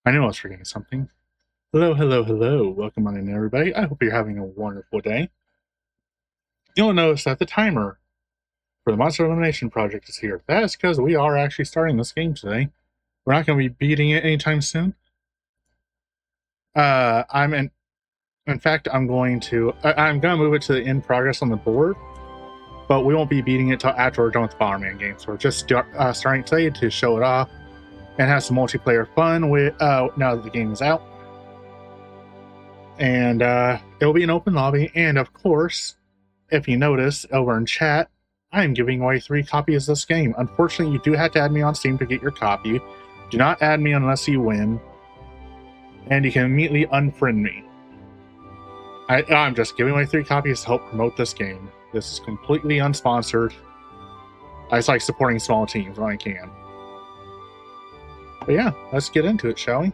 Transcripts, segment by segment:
I knew I was forgetting something. Hello, hello, hello. Welcome on in, everybody. I hope you're having a wonderful day. You'll notice that the timer for the Monster Elimination Project is here. That is because we are actually starting this game today. We're not going to be beating it anytime soon. In fact, I'm going to move it to the in progress on the board, but we won't be beating it till after we're done with the Bomberman game. So we're just starting today to show it off and have some multiplayer fun with now that the game is out. And it'll be an open lobby, and of course, if you notice over in chat, I am giving away 3 copies of this game. Unfortunately, you do have to add me on Steam to get your copy. Do not add me unless you win, and you can immediately unfriend me. I'm just giving away 3 copies to help promote this game. This is completely unsponsored. I just like supporting small teams when I can. But yeah, let's get into it, shall we?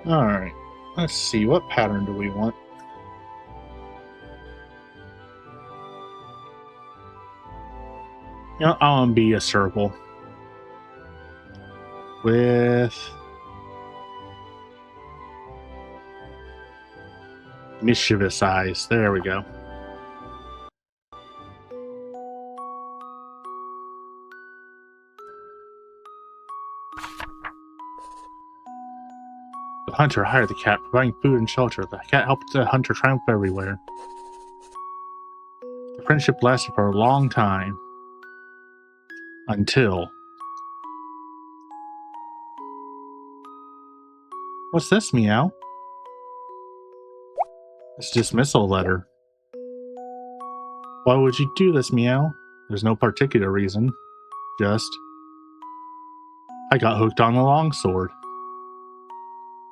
Alright, let's see, what pattern do we want? You know, I want to be a circle with mischievous eyes. There we go. The hunter hired the cat, providing food and shelter. The cat helped the hunter triumph everywhere. The friendship lasted for a long time. Until... What's this, Meow? It's a dismissal letter. Why would you do this, Meow? There's no particular reason. Just... I got hooked on the longsword.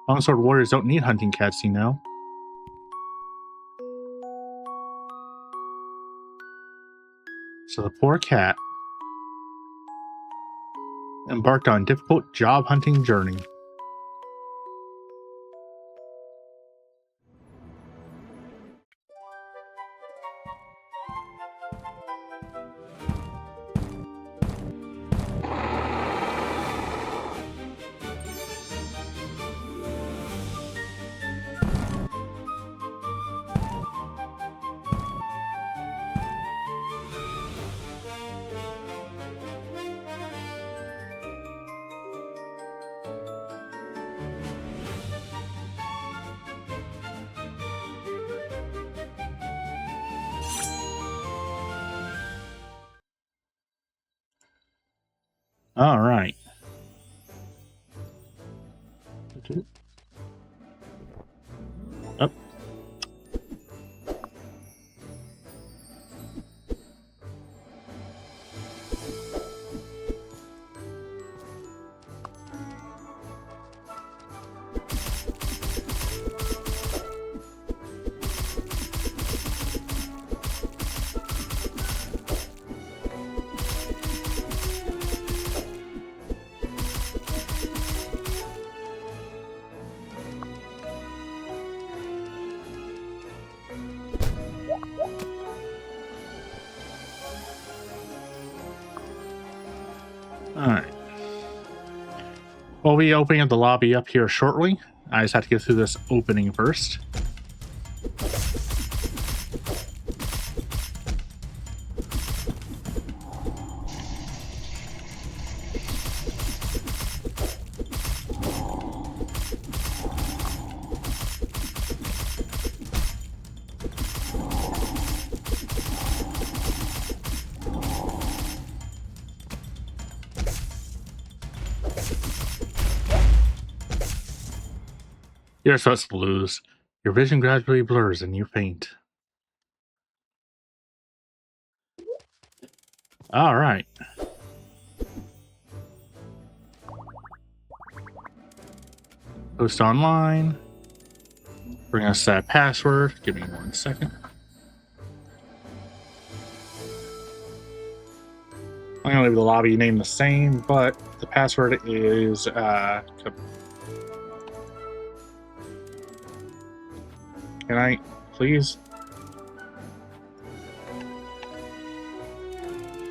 Longsword warriors don't need hunting cats, you know. So the poor cat embarked on a difficult job hunting journey. All right. Up. Alright. We'll be opening up the lobby up here shortly. I just have to get through this opening first. You're supposed to lose. Your vision gradually blurs and you faint. All right. Post online. Bring us that password. Give me 1 second. I'm going to leave the lobby name the same, but the password is Can I, please?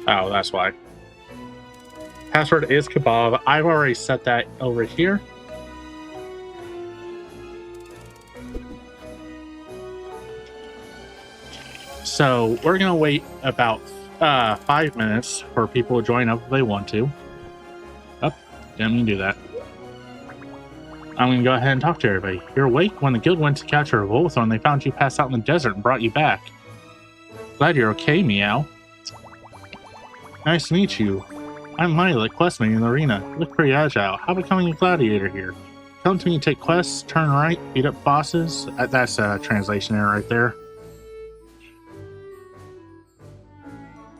Oh, that's why. Password is kebab. I've already set that over here. So we're gonna wait about 5 minutes for people to join up if they want to. Oh, didn't mean to do that. I'm gonna go ahead and talk to everybody. You're awake when the guild went to capture a Volthorn. They found you passed out in the desert and brought you back. Glad you're okay, Meow. Nice to meet you. I'm Miley, questman in the arena. You look pretty agile. How about becoming a gladiator here? Come to me and take quests, turn right, beat up bosses. That's a translation error right there.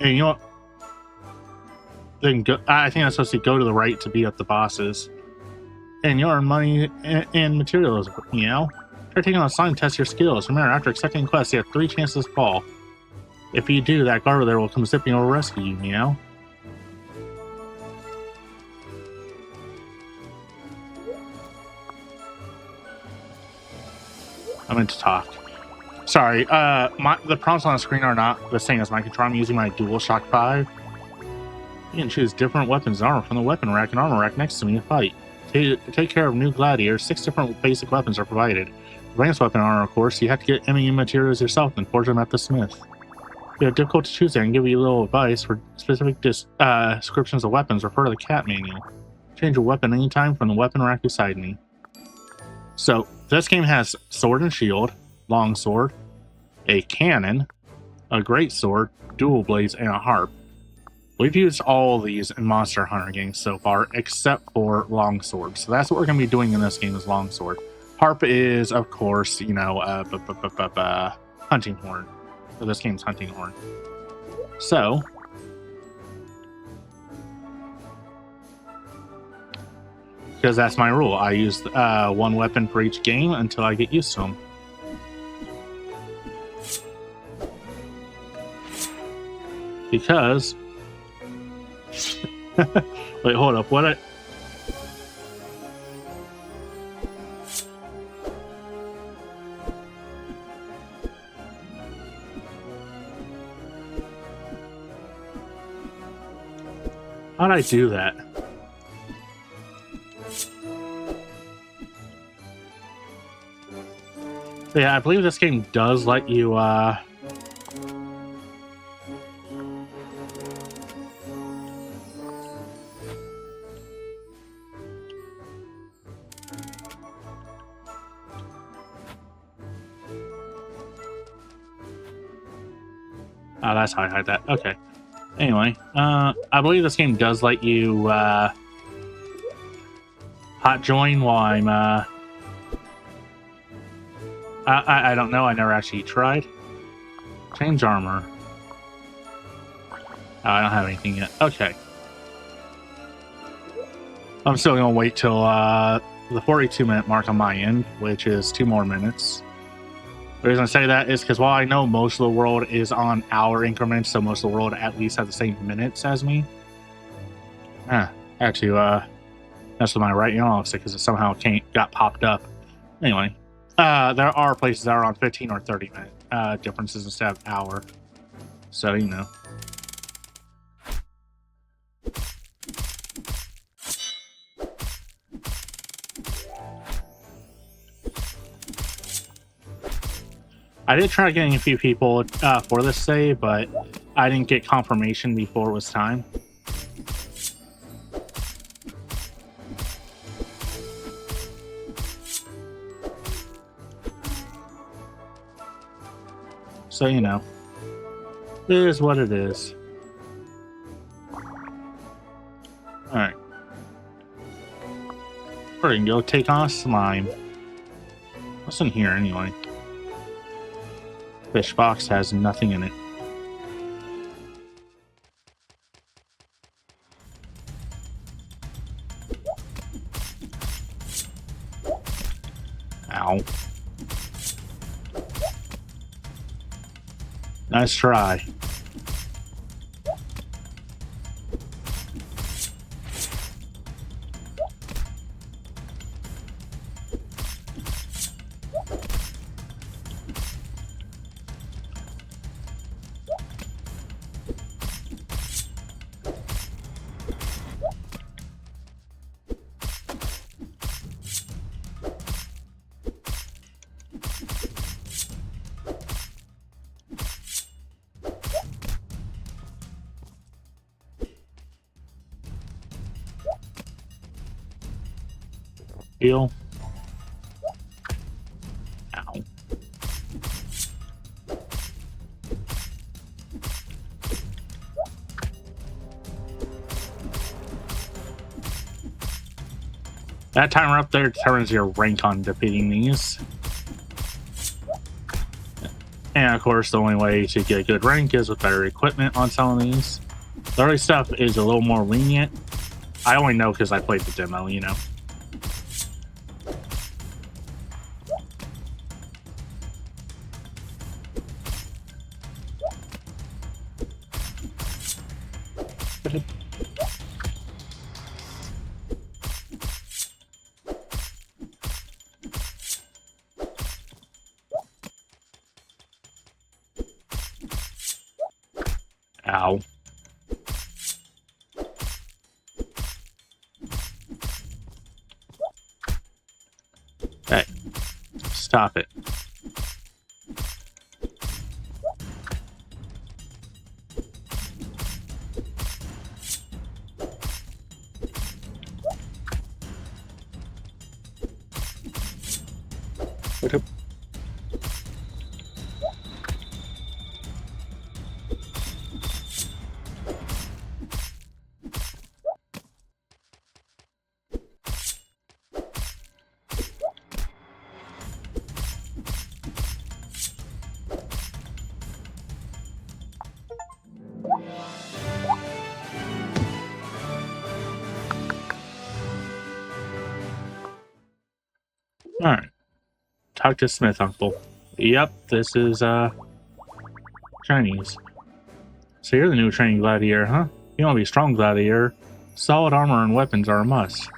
And you know what? Then go, I think I'm supposed to go to the right to beat up the bosses. And you earn money and materials, Meow. Try taking on a sign to test your skills. Remember, after accepting quests, you have 3 chances to fall. If you do, that guard there will come zipping over to rescue you, Meow. I meant to talk. Sorry, the prompts on the screen are not the same as my control. I'm using my DualShock 5. You can choose different weapons and armor from the weapon rack and armor rack next to me to fight. Take care of new Gladiator. 6 different basic weapons are provided. Advanced weapon armor, of course, you have to get any materials yourself and forge them at the smith. If you have difficult to choose there and give you a little advice for specific descriptions of weapons, refer to the cat manual. Change your weapon anytime from the weapon rack beside me. So, this game has sword and shield, long sword, a cannon, a great sword, dual blades, and a harp. We've used all of these in Monster Hunter games so far, except for longsword. So that's what we're going to be doing in this game is longsword. Harp is, of course, you know, hunting horn. So this game's hunting horn. So, because that's my rule. I use one weapon for each game until I get used to them. Because... Wait, hold up. What how'd I do that? Yeah, I believe this game does let you, Oh, that's how I hide that. Okay. Anyway, I believe this game does let you, hot join while I'm, I don't know. I never actually tried. Change armor. Oh, I don't have anything yet. Okay. I'm still going to wait till the 42-minute mark on my end, which is 2 more minutes. The reason I say that is because while I know most of the world is on hour increments, so most of the world at least has the same minutes as me. Actually, that's what my right now looks like because it somehow got popped up. Anyway, there are places that are on 15 or 30-minute differences instead of hour. So, you know. I did try getting a few people for this save, but I didn't get confirmation before it was time. So, you know, it is what it is. Alright. We're gonna go take on a slime. What's in here anyway? Fish box has nothing in it. Ow. Nice try. Heal. Ow. That timer up there determines your rank on defeating these. And of course, the only way to get a good rank is with better equipment on some of these. The early stuff is a little more lenient. I only know because I played the demo, you know. Ow. Hey, stop it. What up? Alright. Talk to Smith, Uncle. Yep, this is, Chinese. So you're the new training gladiator, huh? You want to be a strong gladiator? Solid armor and weapons are a must.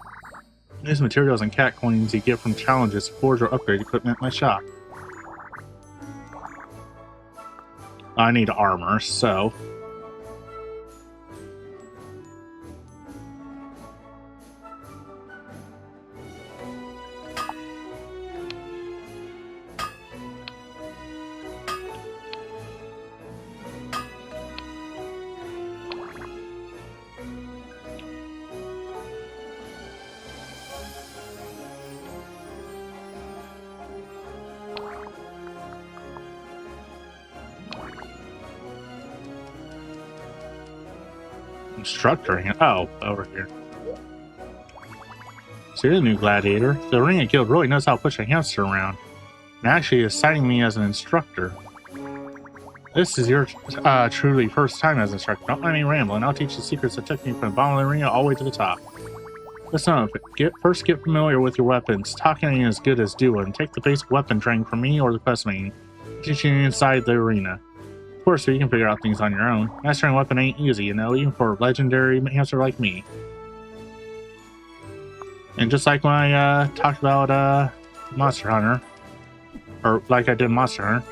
These materials and cat coins you get from challenges to forge or upgrade equipment in my shop. I need armor, so... Instructor? Oh, over here. So you're the new gladiator. The ring guild really knows how to push a hamster around. And actually is citing me as an instructor. This is your truly first time as an instructor. Don't mind me rambling. I'll teach you secrets that took me from the bottom of the arena all the way to the top. Listen up. First get familiar with your weapons. Talking ain't as good as doing. Take the basic weapon training from me or the quest main. Teaching you inside the arena. Of course, so you can figure out things on your own. Mastering a weapon ain't easy, you know, even for a legendary hamster like me. And just like when I talked about Monster Hunter, or like I did Monster Hunter.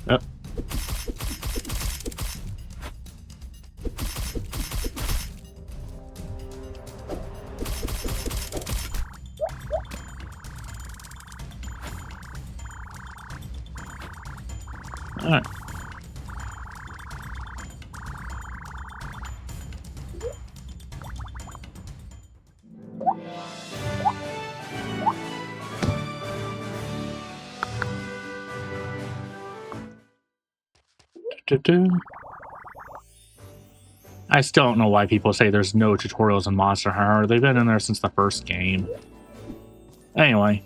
Yep. Alright. I still don't know why people say there's no tutorials in Monster Hunter. They've been in there since the first game. Anyway.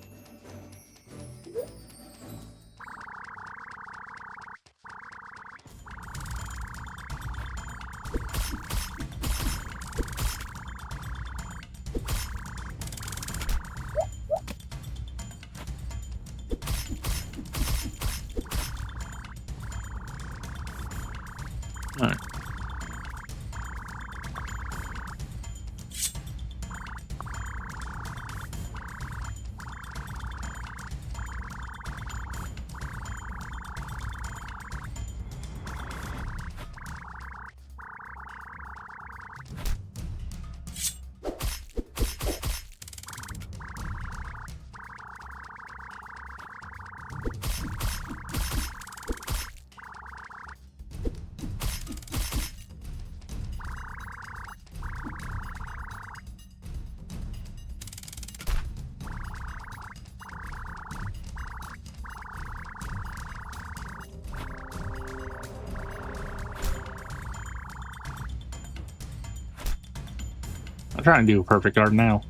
trying to do a perfect art now.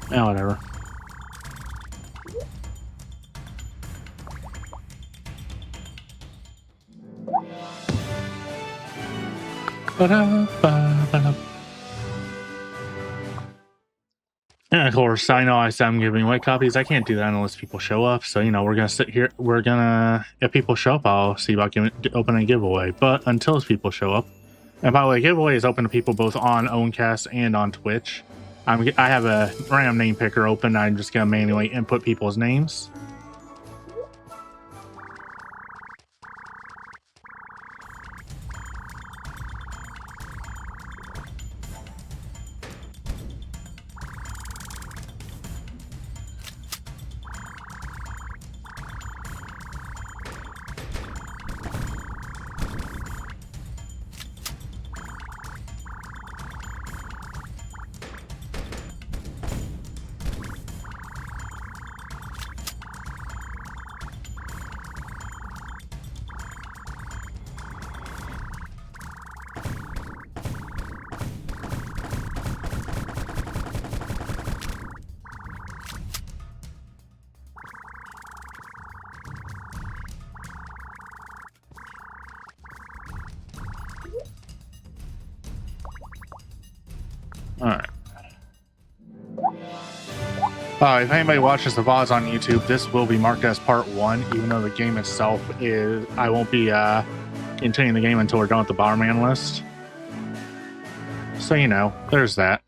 Yeah, whatever. And of course, I know I said I'm giving away copies. I can't do that unless people show up. So, you know, we're going to sit here. We're going to, if people show up, I'll see about opening a giveaway. But until people show up, and by the way, giveaway is open to people both on Owncast and on Twitch. I have a random name picker open. I'm just going to manually input people's names. Alright. If anybody watches the VODs on YouTube, this will be marked as part 1, even though the game itself is... I won't be continuing the game until we're done with the Bomberman list. So, you know, there's that.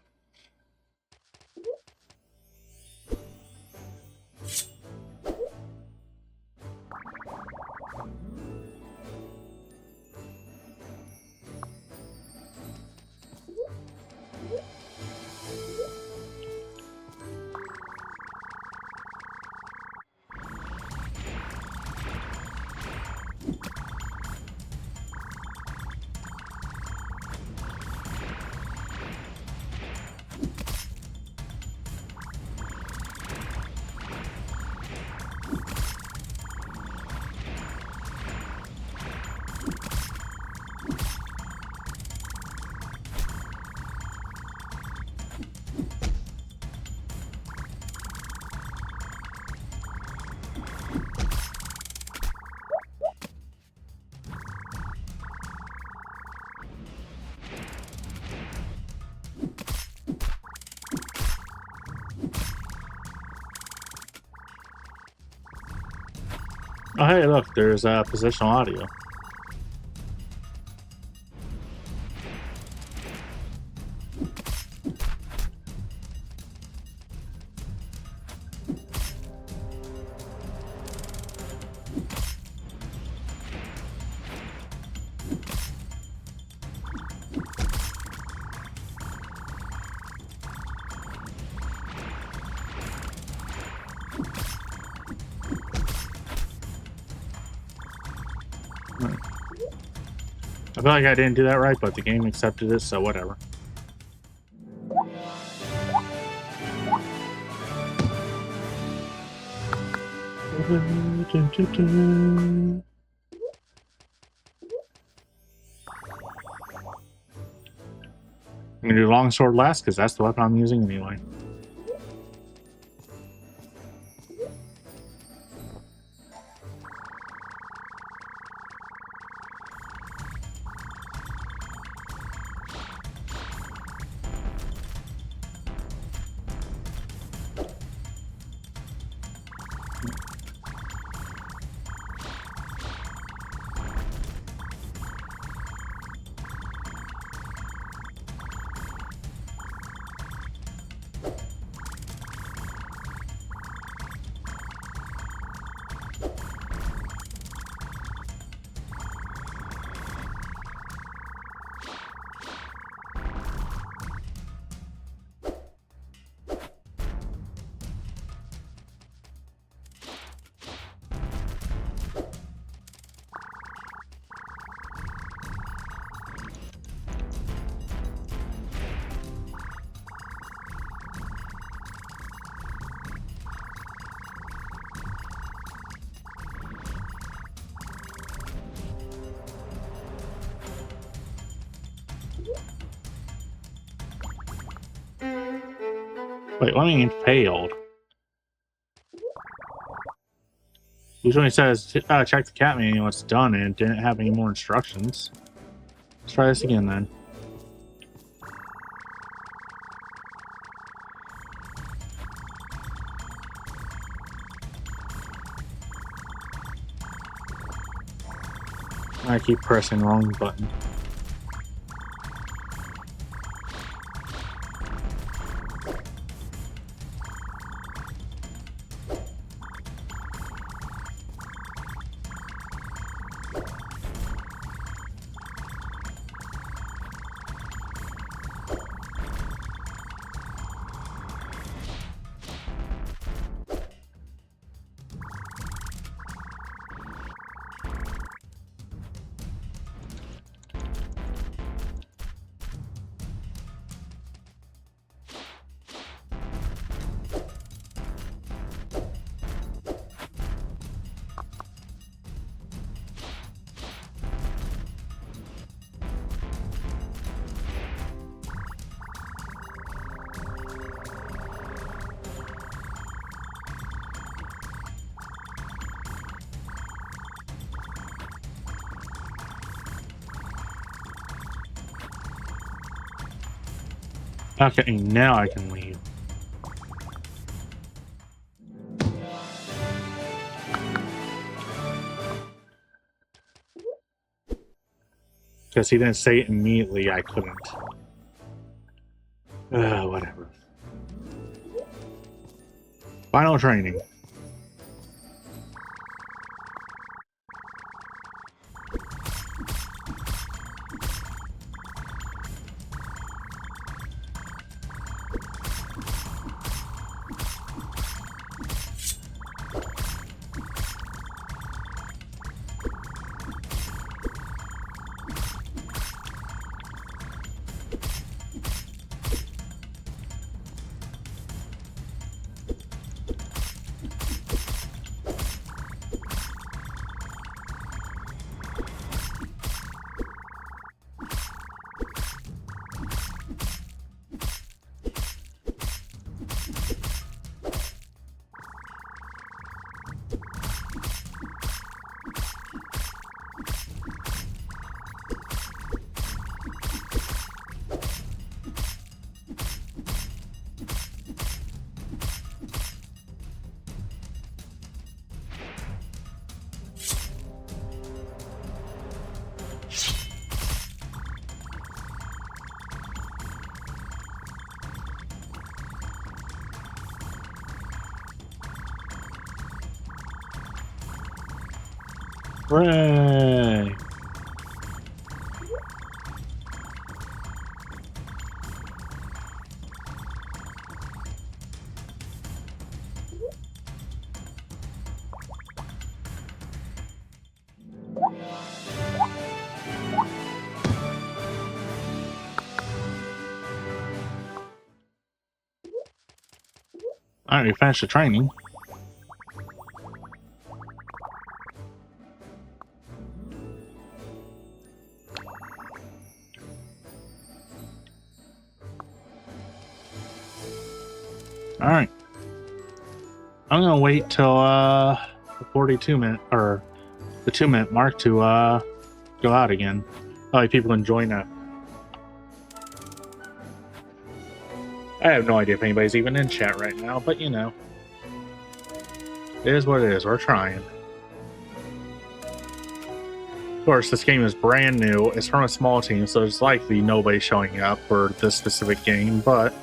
Oh, hey, look, there's positional audio. I feel like I didn't do that right, but the game accepted it, so whatever. I'm gonna do longsword last because that's the weapon I'm using anyway. Wait, what do you mean failed? Usually it says, check the cat manual, it's done, and it didn't have any more instructions. Let's try this again then. I keep pressing the wrong button. Okay, now I can leave. Because he didn't say it immediately, I couldn't. Whatever. Final training. Hooray! Alright, we finished the training. Alright. I'm gonna wait till the 42-minute or the 2-minute mark to go out again. Like people can join that. I have no idea if anybody's even in chat right now, but you know. It is what it is, we're trying. Of course, this game is brand new, it's from a small team, so there's likely nobody showing up for this specific game, but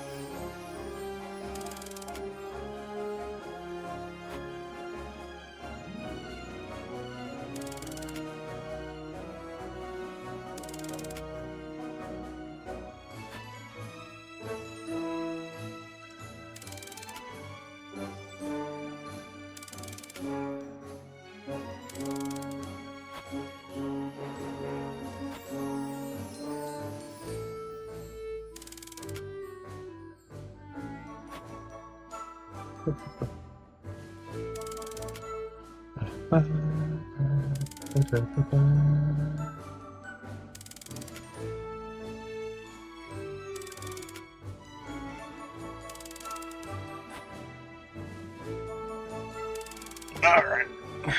Alright.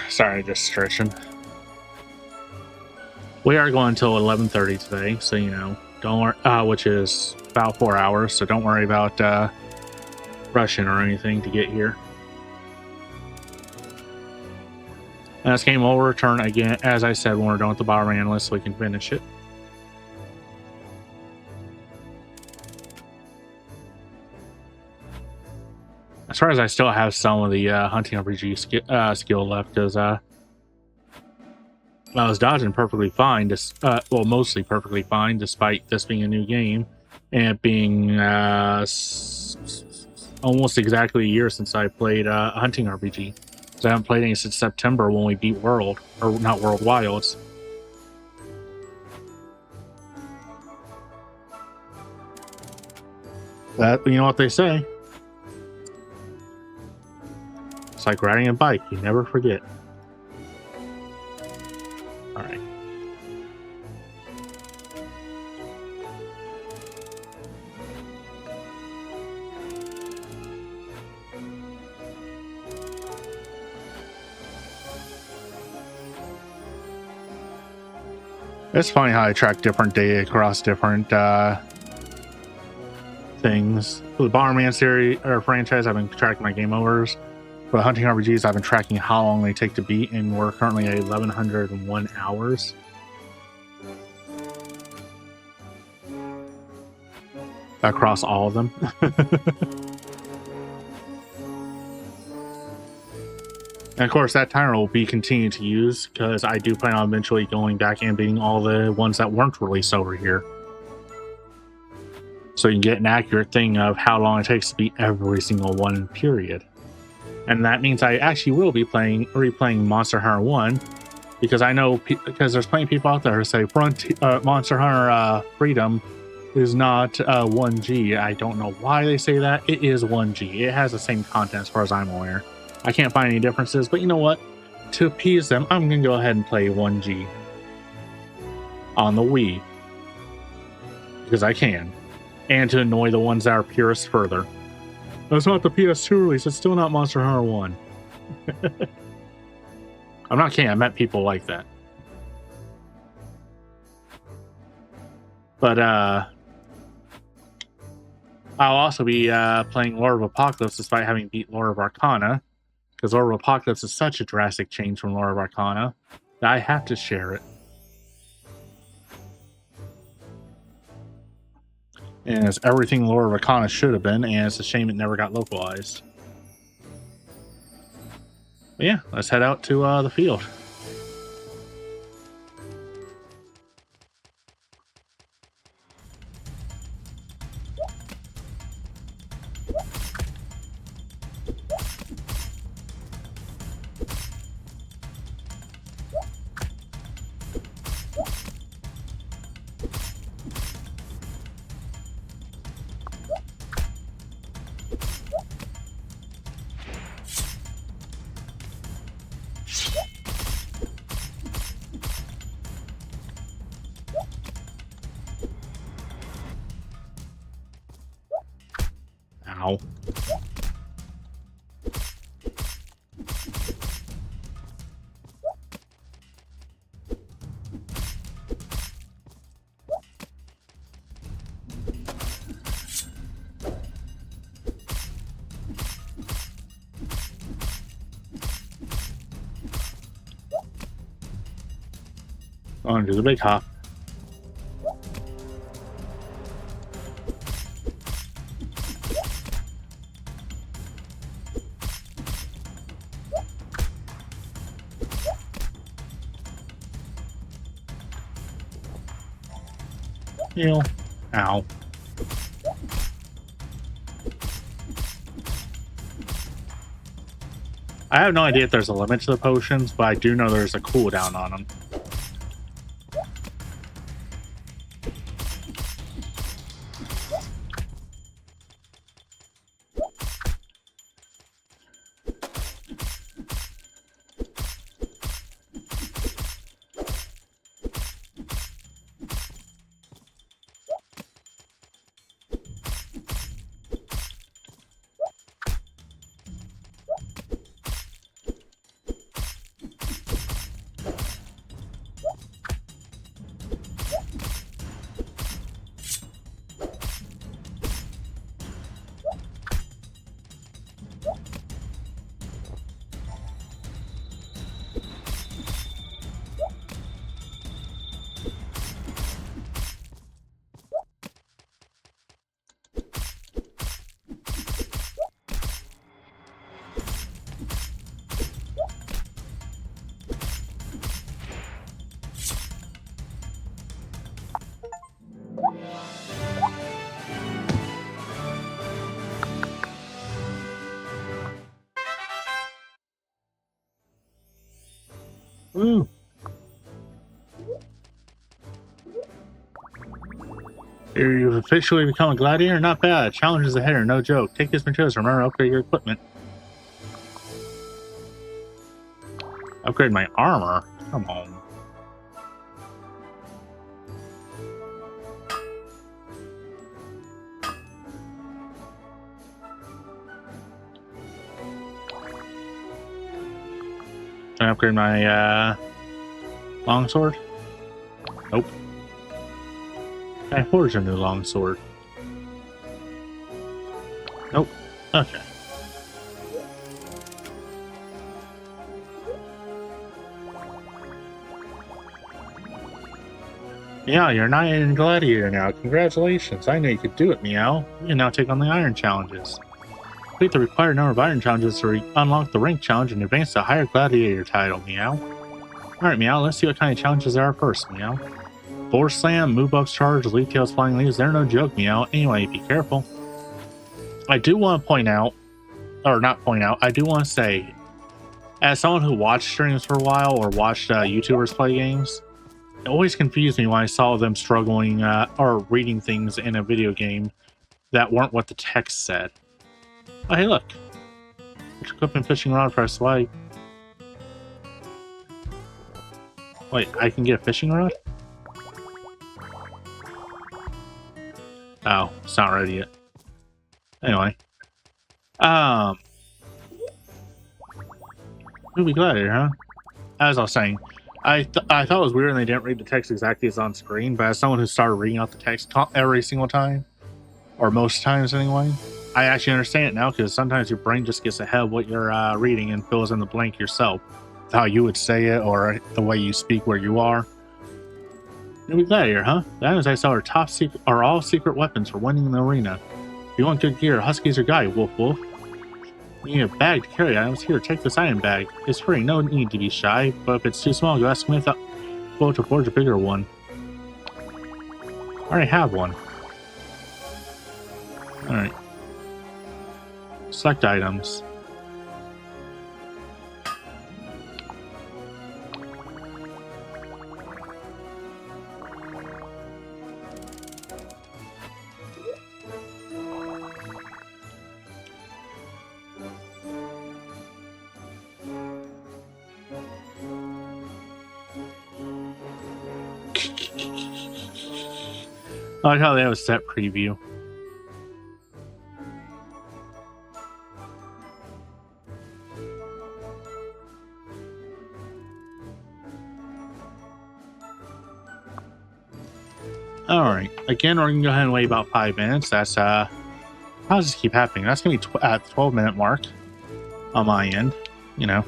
Sorry, just stretching. We are going until 11:30 today, so you know, don't worry, which is about 4 hours, so don't worry about rushing or anything to get here. And this game will return again, as I said, when we're done with the bottom analyst, so we can finish it. As far as I still have some of the hunting RPG skill left, because I was dodging perfectly fine, well, mostly perfectly fine, despite this being a new game and it being almost exactly a year since I played a hunting RPG. So I haven't played any since September when we beat World, or not World Wilds. That, you know what they say. It's like riding a bike, you never forget. Alright. It's funny how I track different data across different things. For the Bomberman series or franchise, I've been tracking my game overs. For the hunting RPGs, I've been tracking how long they take to beat, and we're currently at 1,101 hours. Across all of them. And of course, that timer will be continued to use because I do plan on eventually going back and beating all the ones that weren't released over here. So you can get an accurate thing of how long it takes to beat every single one, period. And that means I actually will be replaying Monster Hunter 1, because I know, because there's plenty of people out there who say Monster Hunter Freedom is not 1G. I don't know why they say that. It is 1G. It has the same content as far as I'm aware. I can't find any differences, but you know what? To appease them, I'm going to go ahead and play 1G on the Wii, because I can. And to annoy the ones that are purists further. That's not the PS2 release. It's still not Monster Hunter 1. I'm not kidding. I met people like that. But I'll also be playing Lord of Apocalypse despite having beat Lord of Arcana, because Lord of Apocalypse is such a drastic change from Lord of Arcana that I have to share it. And it's everything Lord of Arcana should have been, and it's a shame it never got localized. But yeah, let's head out to the field. Ow. On to the big hop. Heal. Ow. I have no idea if there's a limit to the potions, but I do know there's a cooldown on them. Ooh. You've officially become a gladiator? Not bad. Challenges ahead are no joke. Take these materials. Remember to upgrade your equipment. Upgrade my armor? Come on. Can I upgrade my longsword? Nope. I forged a new longsword. Nope. Okay. Yeah, you're an Iron Gladiator now. Congratulations. I knew you could do it, Meow. You can now take on the Iron Challenges. Complete the required number of Iron Challenges to unlock the Rank Challenge and advance to higher Gladiator title, Meow. Alright, Meow, let's see what kind of challenges there are first, Meow. Force Slam, Move Ups Charge, Leaf Tails Flying Leaves, they're no joke, Meow. Anyway, be careful. I do want to point out, or not point out, I do want to say, as someone who watched streams for a while or watched YouTubers play games, it always confused me when I saw them struggling or reading things in a video game that weren't what the text said. Oh, hey, look. Equipment fishing rod, press Y. Wait, I can get a fishing rod? Oh, it's not ready yet. Anyway. Movie Gladiator, huh? As I was saying, I thought it was weird and they didn't read the text exactly as on screen, but as someone who started reading out the text every single time, or most times anyway, I actually understand it now because sometimes your brain just gets ahead of what you're reading and fills in the blank yourself. How you would say it or the way you speak where you are. Movie Gladiator, huh? The items I saw are all secret weapons for winning in the arena. If you want good gear, Husky's your guy, Wolf Wolf. You need a bag to carry items. Here, take this iron bag. It's free, no need to be shy, but if it's too small, go ask Smith to forge a bigger one. I already have one. Alright. Select items. I like how they have a set preview. Alright, again, we're gonna go ahead and wait about 5 minutes. That's, how does this keep happening? That's gonna be at the 12-minute mark on my end, you know.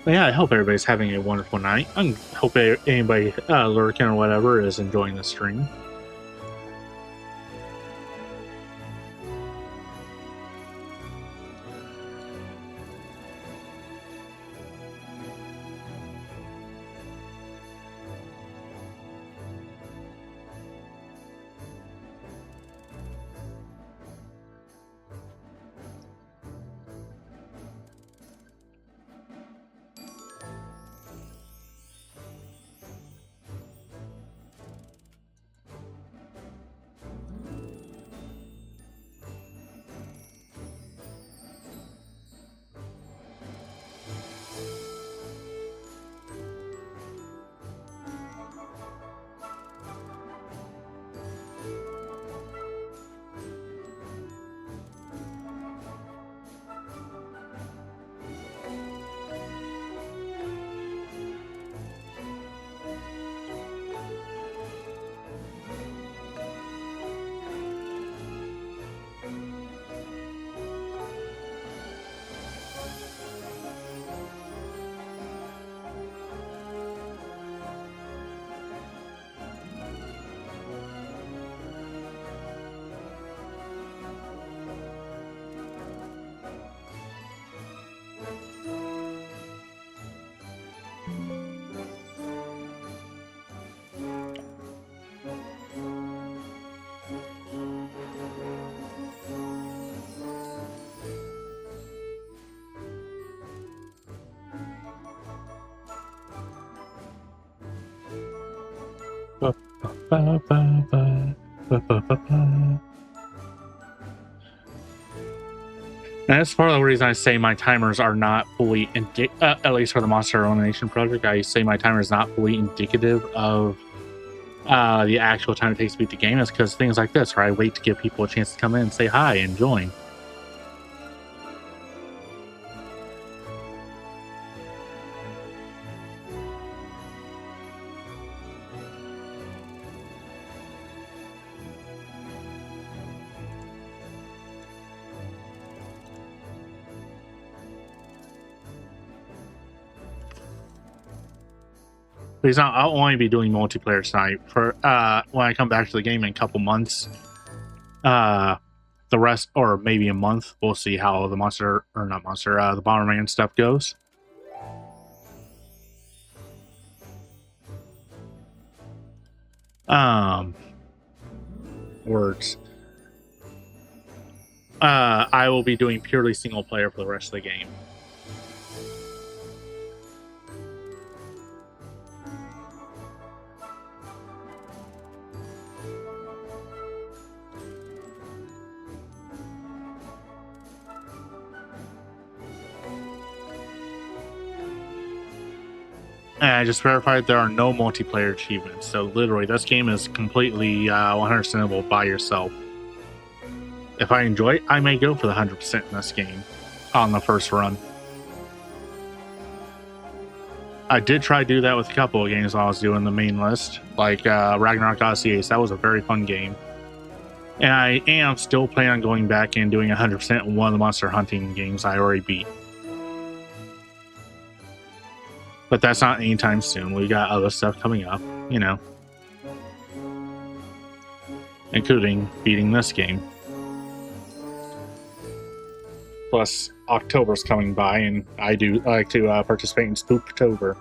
But yeah, I hope everybody's having a wonderful night. I hope anybody lurking or whatever is enjoying the stream. ba, ba, ba, ba, ba, ba, ba. And that's part of the reason I say my timers are not fully at least for the Monster Elimination Project. I say my timer is not fully indicative of the actual time it takes to beat the game. Is because things like this, where I wait to give people a chance to come in and say hi and join. Because I'll only be doing multiplayer tonight for when I come back to the game in a couple months. The rest, or maybe a month, we'll see how the the Bomberman stuff goes. Words. I will be doing purely single player for the rest of the game. And I just verified there are no multiplayer achievements. So literally, this game is completely 100%able by yourself. If I enjoy it, I may go for the 100% in this game on the first run. I did try to do that with a couple of games while I was doing the main list, like Ragnarok Odyssey Ace. That was a very fun game. And I am still planning on going back and doing 100% in one of the monster hunting games I already beat. But that's not anytime soon. We got other stuff coming up, you know, including beating this game. Plus, October's coming by, and I do like to participate in Spooktober.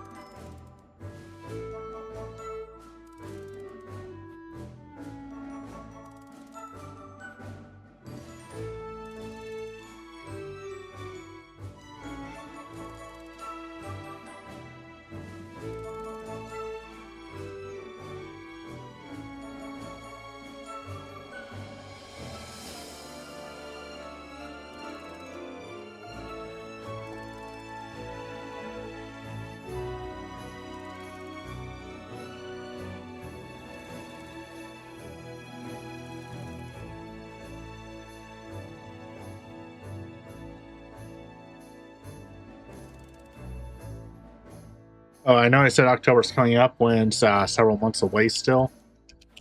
Oh, I know I said October's coming up when it's several months away still,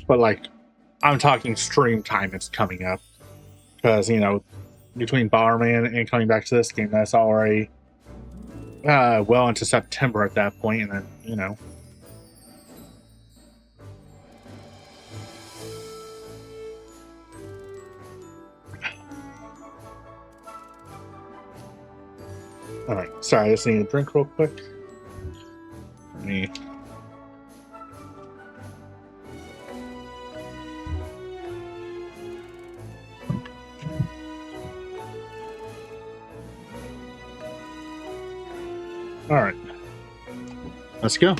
but like, I'm talking stream time. It's coming up because, you know, between Bomberman and coming back to this game, that's already well into September at that point, and then, you know. All right, sorry, I just need a drink real quick. Me. All right, let's go.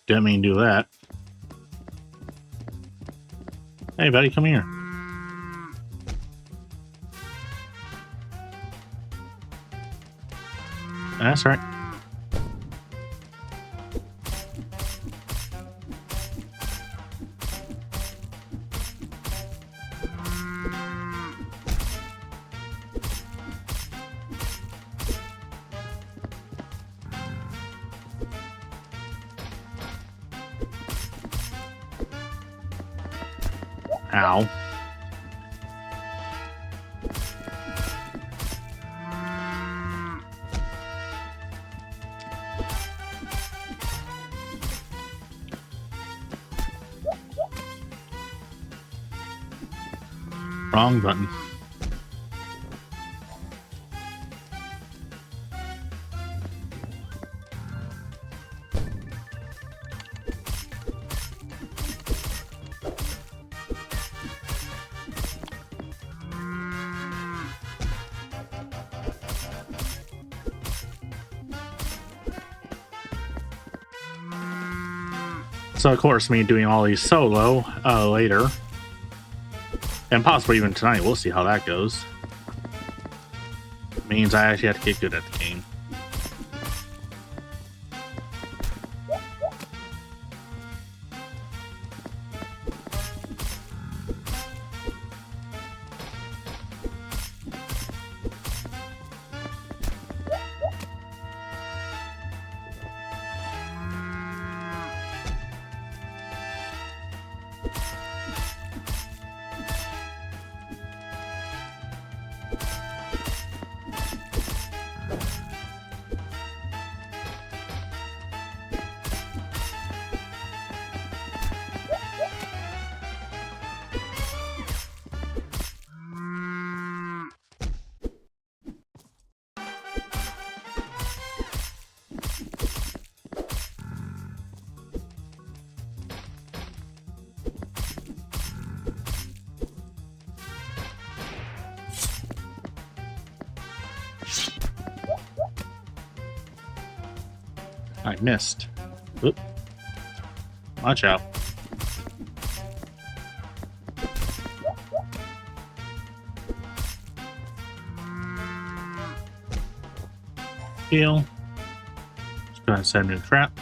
Didn't mean to do that. Hey, buddy, come here. That's right. Ow. Wrong button. So of course, me doing all these solo later, and possibly even tonight, we'll see how that goes. Means I actually have to get good at the game. I missed. Oop. Watch out. Heal. Let's go ahead and set a new trap.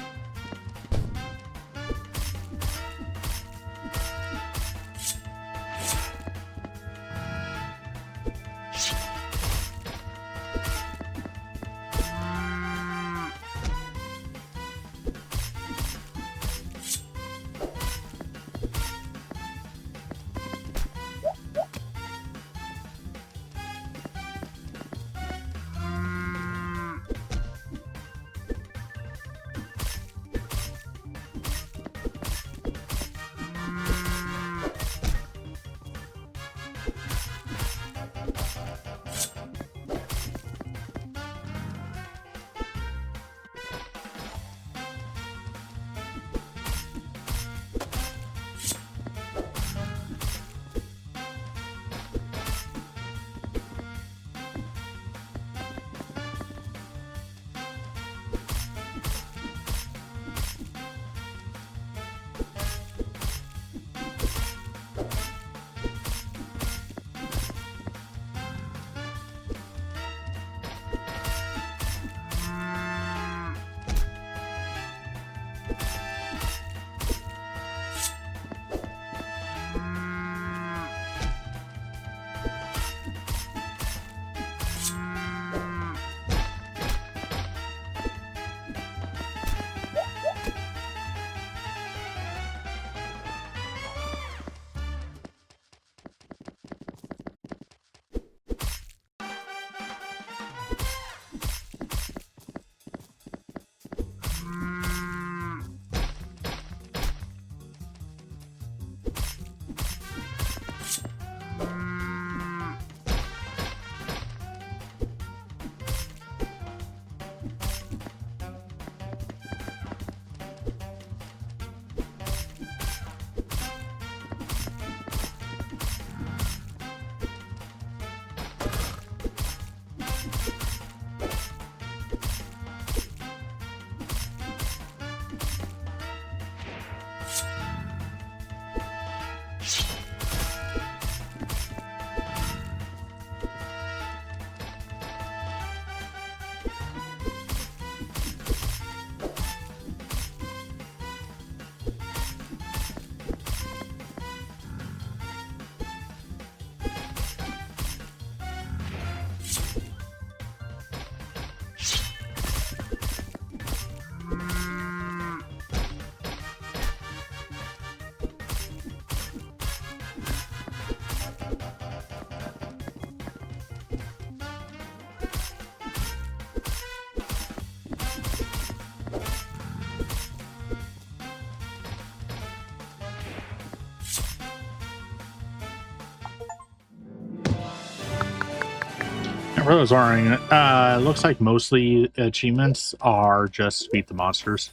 For those wondering, it looks like mostly achievements are just beat the monsters.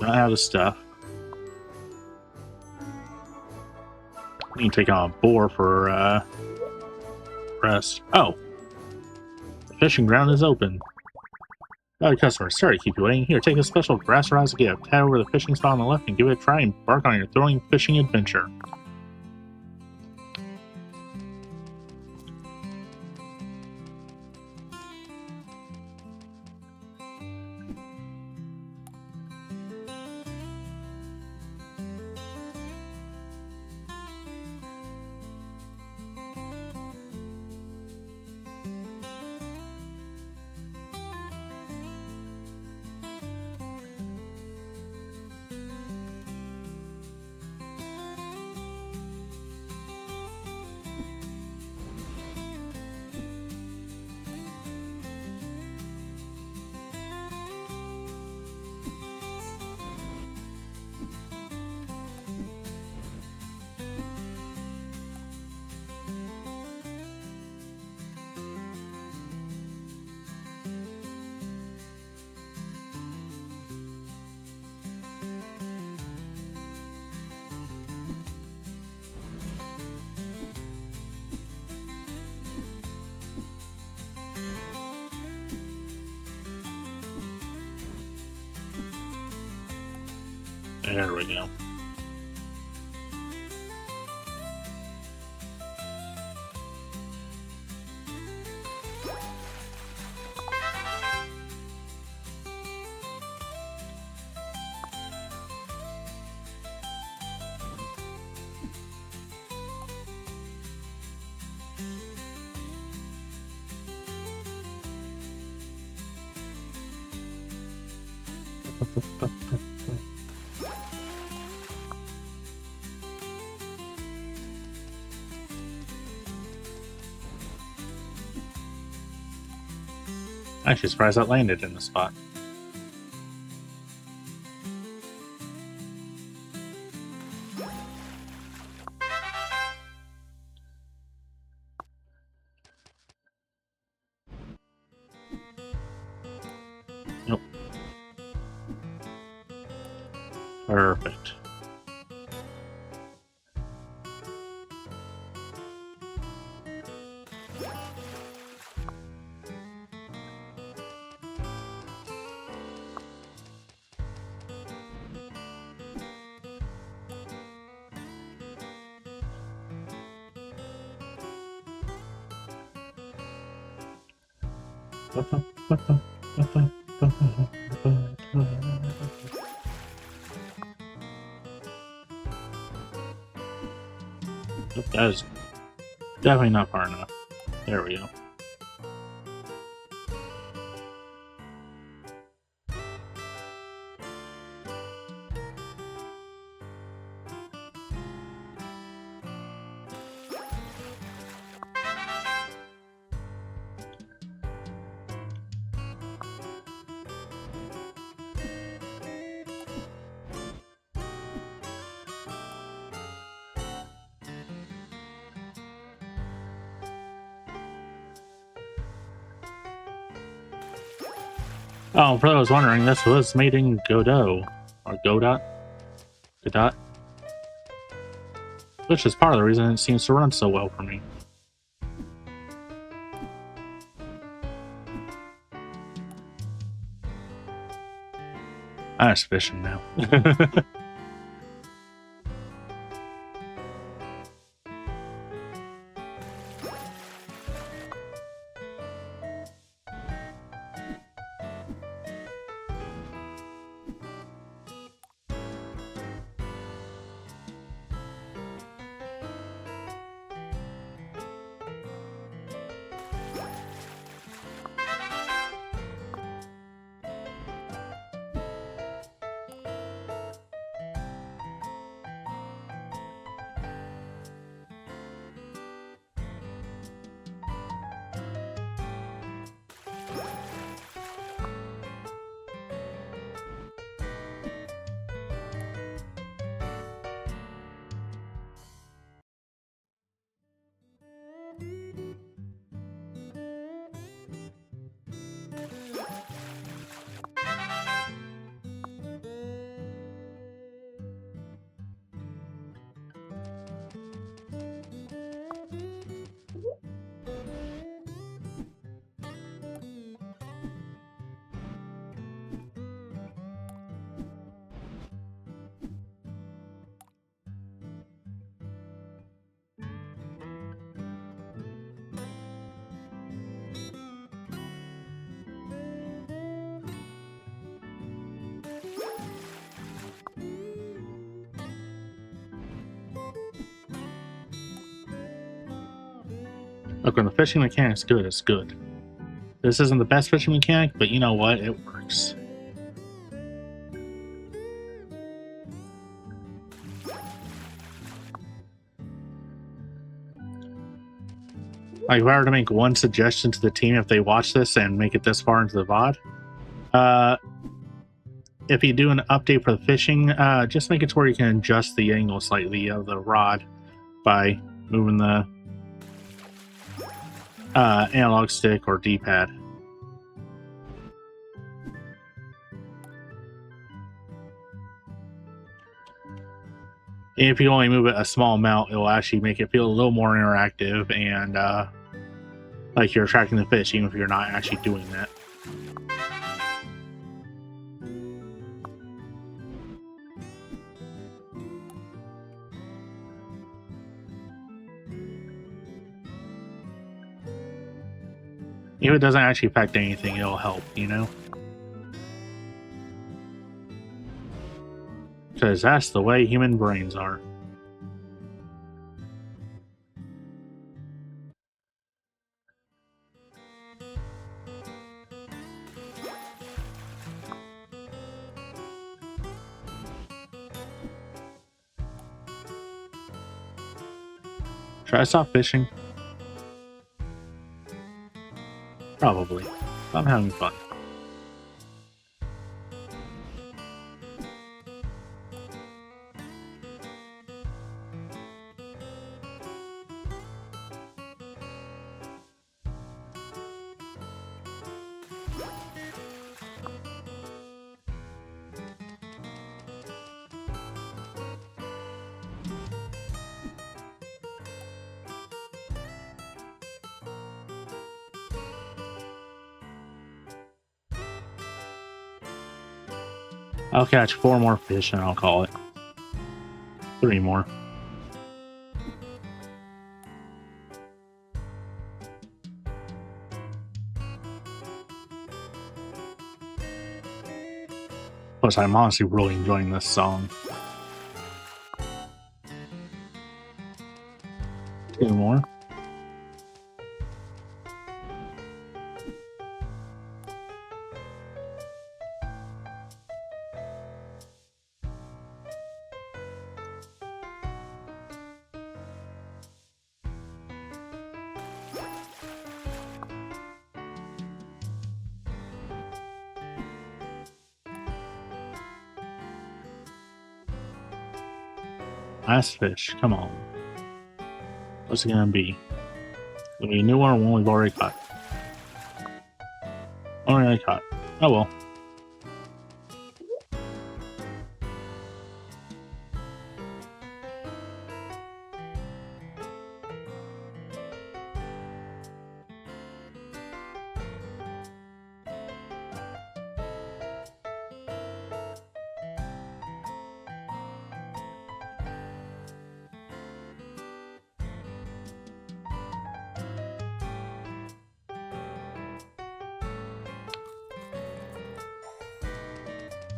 I have the stuff. You can take on a boar for rest. Oh, the fishing ground is open. Customer, sorry to keep you waiting. Here, take a special grass rod as a gift. Head over to the fishing spot on the left and give it a try and embark on your thrilling fishing adventure. There we go. Actually surprised that landed in the spot. Nope. Perfect. That is definitely not far enough. There we go. Oh, for those I was wondering, this was made in Godot. Or Godot? Godot? Which is part of the reason it seems to run so well for me. I'm just fishing now. Look, when the fishing mechanic's good, it's good. This isn't the best fishing mechanic, but you know what? It works. Like, if I were to make one suggestion to the team if they watch this and make it this far into the VOD, if you do an update for the fishing, just make it to where you can adjust the angle slightly of the rod by moving the analog stick or D-pad. If you only move it a small amount, it will actually make it feel a little more interactive and like you're attracting the fish, even if you're not actually doing that. If it doesn't actually affect anything, it'll help, you know? Because that's the way human brains are. Should I stop fishing? Probably. I'm having fun. I'll catch 4 more fish and I'll call it. 3 more. Plus, I'm honestly really enjoying this song. 2 more. Last fish, come on. What's it gonna be? It'll be a new one or one we've already caught. Already caught. Oh well.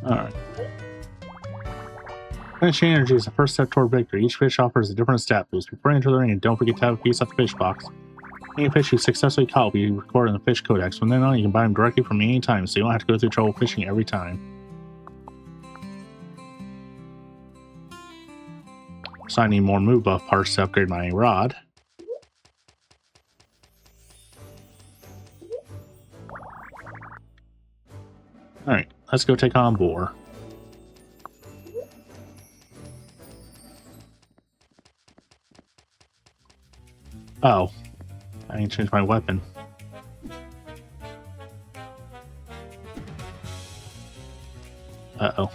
Alright. Finishing energy is the first step toward victory. Each fish offers a different stat boost. Before you enter the ring, and don't forget to have a piece of the fish box. Any fish you successfully caught will be recorded in the fish codex. From then on, you can buy them directly from me anytime, so you don't have to go through trouble fishing every time. So I need more move buff parts to upgrade my rod. Alright, let's go take on boar. Oh, I need to change my weapon. Uh-oh.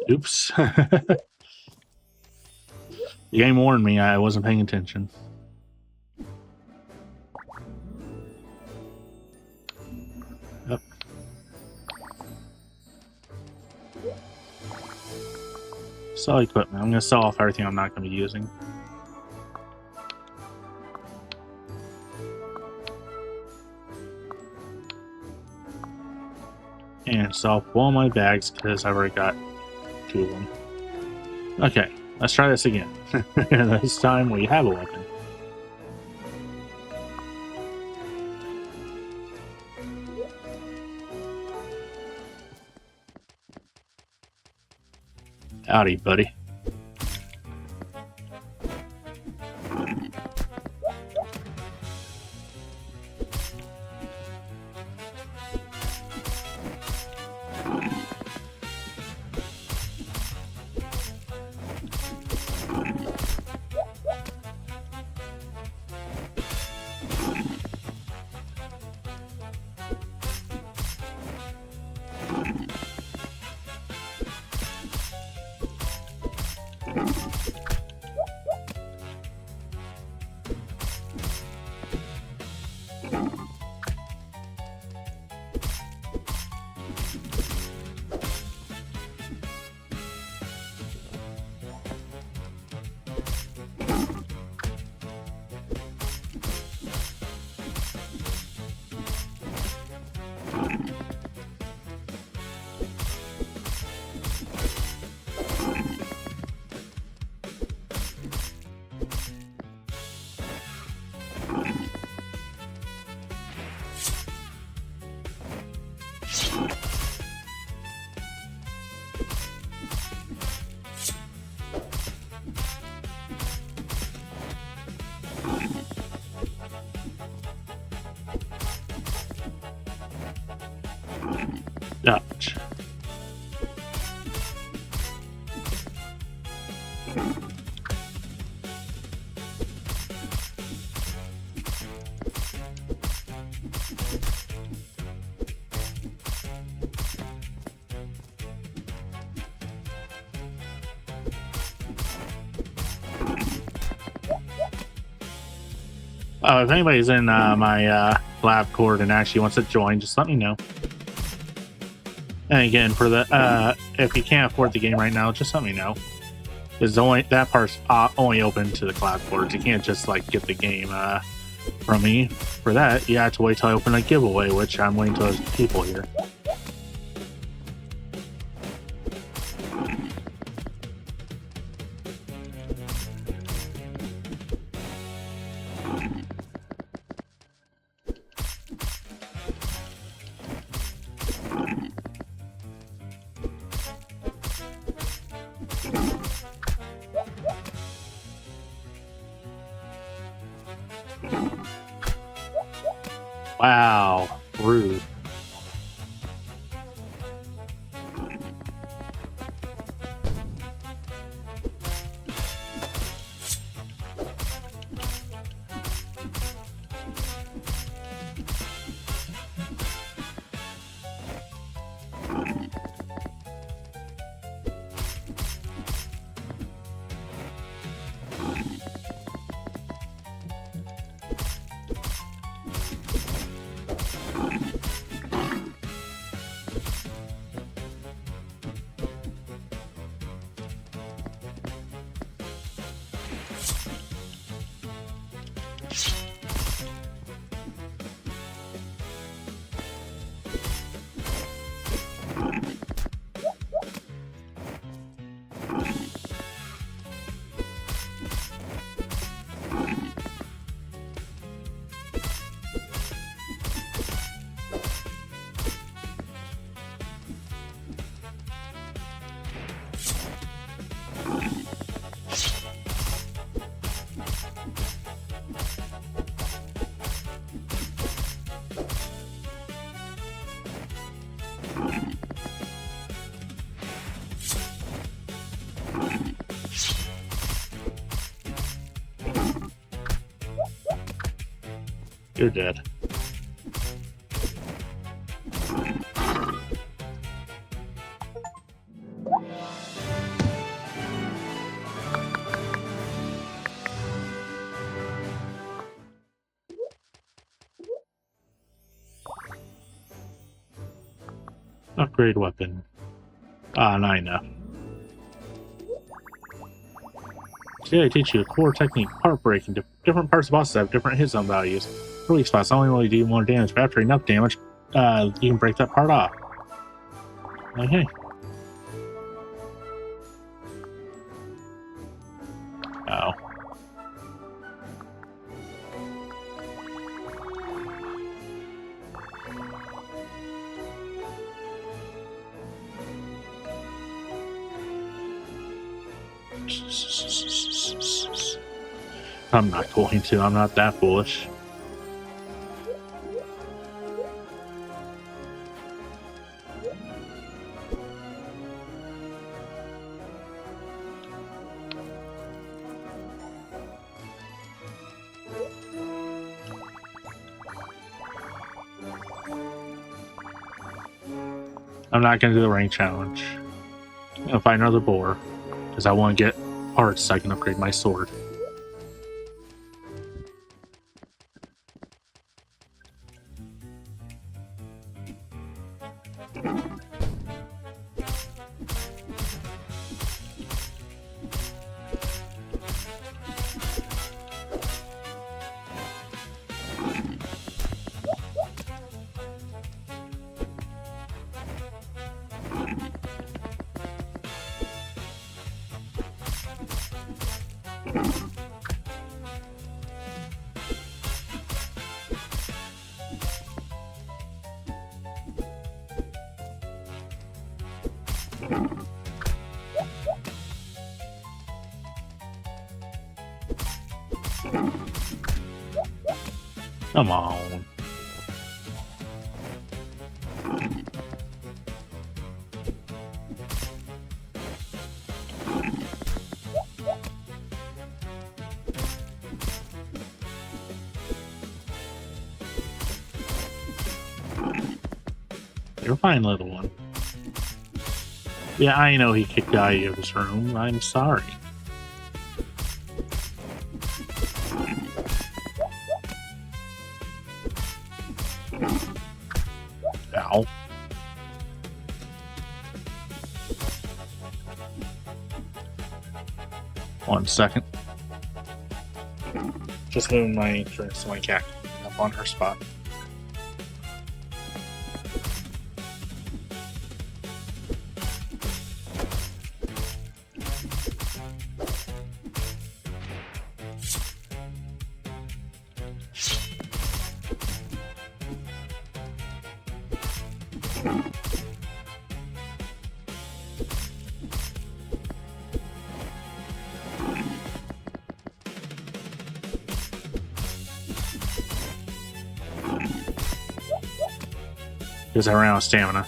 Oops. The game warned me I wasn't paying attention. Yep. Sell equipment. I'm going to sell off everything I'm not going to be using. myself. Blow my bags because I've already got 2 of them. Okay, let's try this again. This time we have a weapon. Howdy, buddy. Ouch. If anybody's in my lab cord and actually wants to join, just let me know. And again, for the if you can't afford the game right now, just let me know. Because that part's only open to the cloud cords. You can't just like get the game from me. For that, you have to wait till I open a giveaway, which I'm waiting till there's people here. Wow, rude. You're dead. Upgrade weapon. Ah, now I know. Today I teach you a core technique, part breaking. Different parts of bosses have different hit zone values. Release spots only really do more damage, but after enough damage, you can break that part off. Okay. Oh. I'm not going to. I'm not that foolish. I'm not going to do the rank challenge. I'm going to find another boar because I want to get parts so I can upgrade my sword. Come on. You're fine, little one. Yeah, I know he kicked out of his room. I'm sorry. Ow. One second. Just moving my entrance so my cat can up on her spot. Because I ran out of stamina.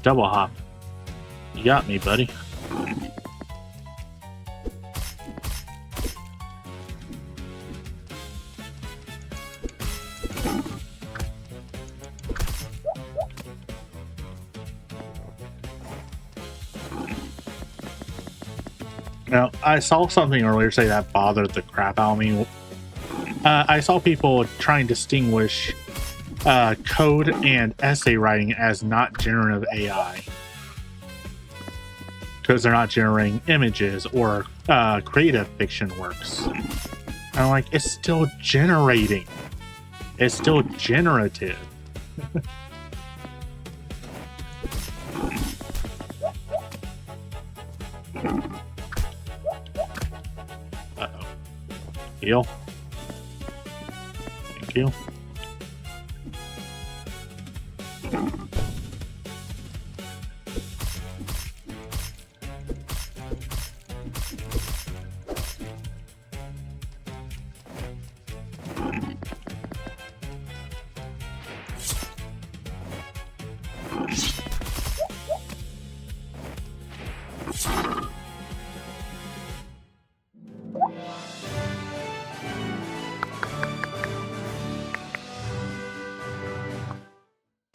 Double hop. You got me, buddy. Now, I saw something earlier say that bothered the crap out of me. I saw people try and distinguish code and essay writing as not generative AI because they're not generating images or creative fiction works. And I'm like, it's still generating. It's still generative. Uh-oh. Heal. Thank you.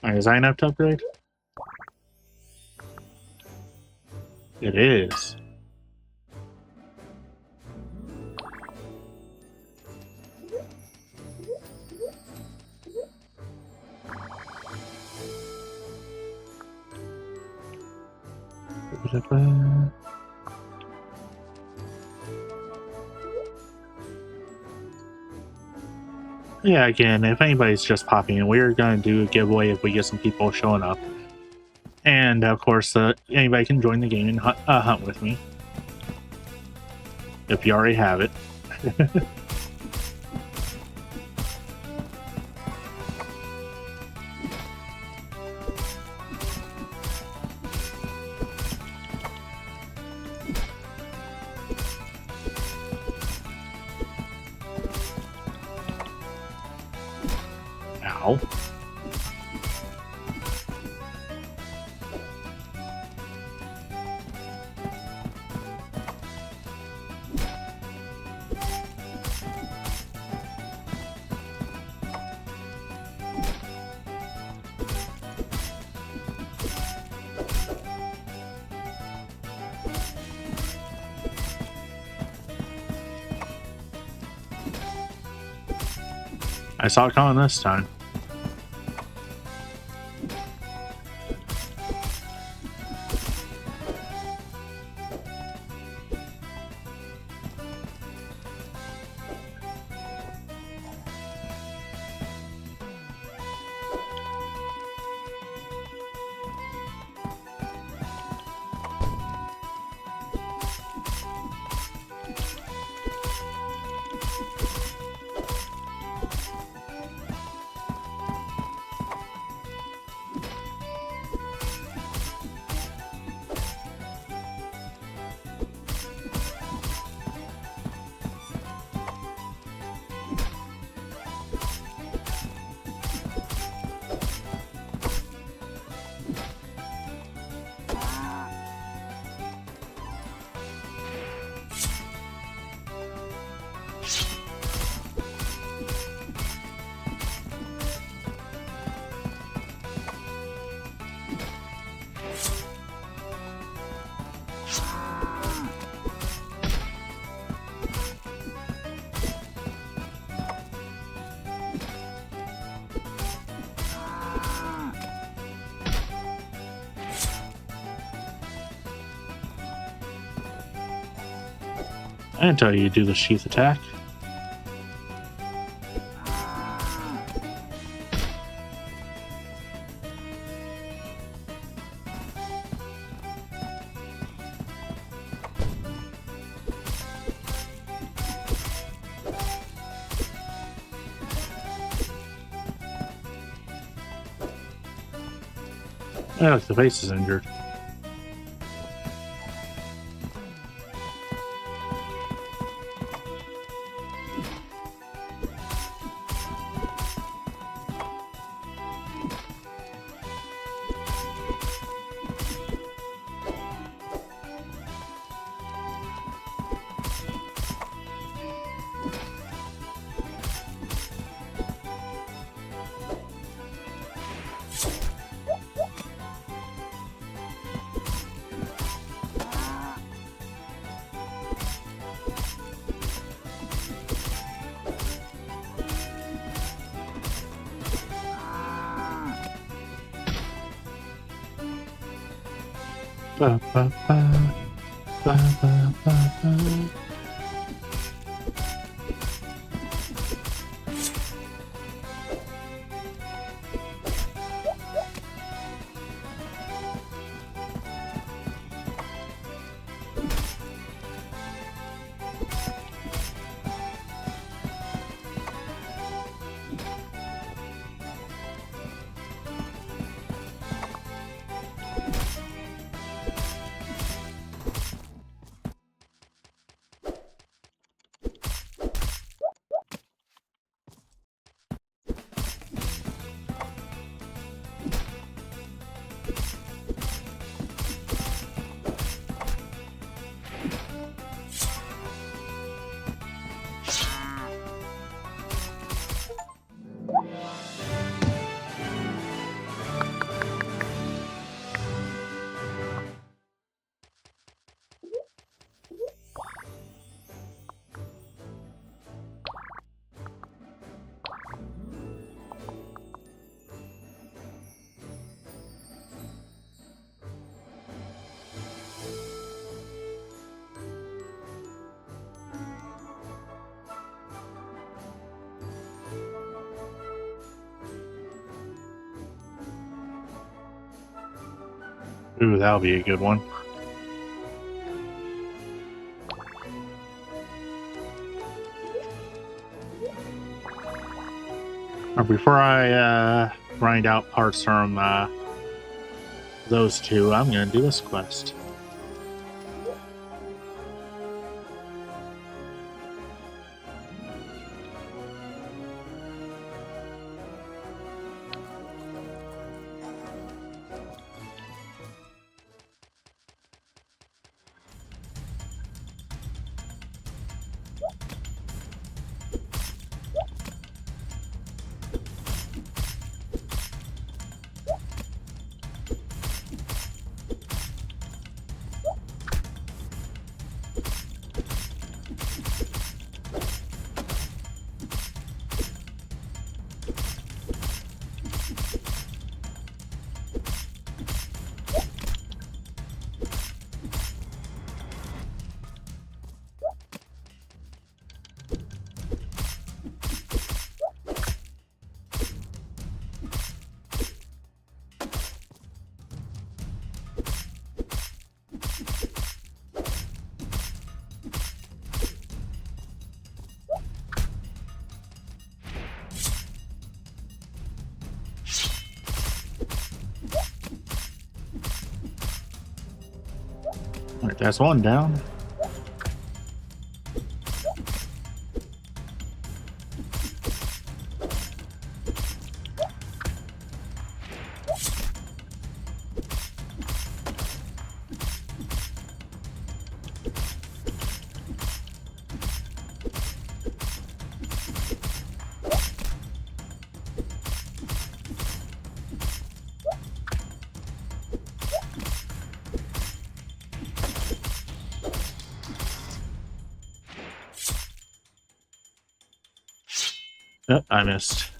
Alright, is I enough to upgrade? It is. Yeah, again, if anybody's just popping in, we're going to do a giveaway if we get some people showing up. And, of course, anybody can join the game and hunt with me. If you already have it. Ow. I saw it coming this time. I didn't tell you to do the sheath attack. Oh, look, the face is injured. Ba, ba, ba. Ba, ba, ba, ba. Ooh, that'll be a good one. Before I grind out parts from those two, I'm gonna do this quest. Alright, that's one down. Oh, I missed.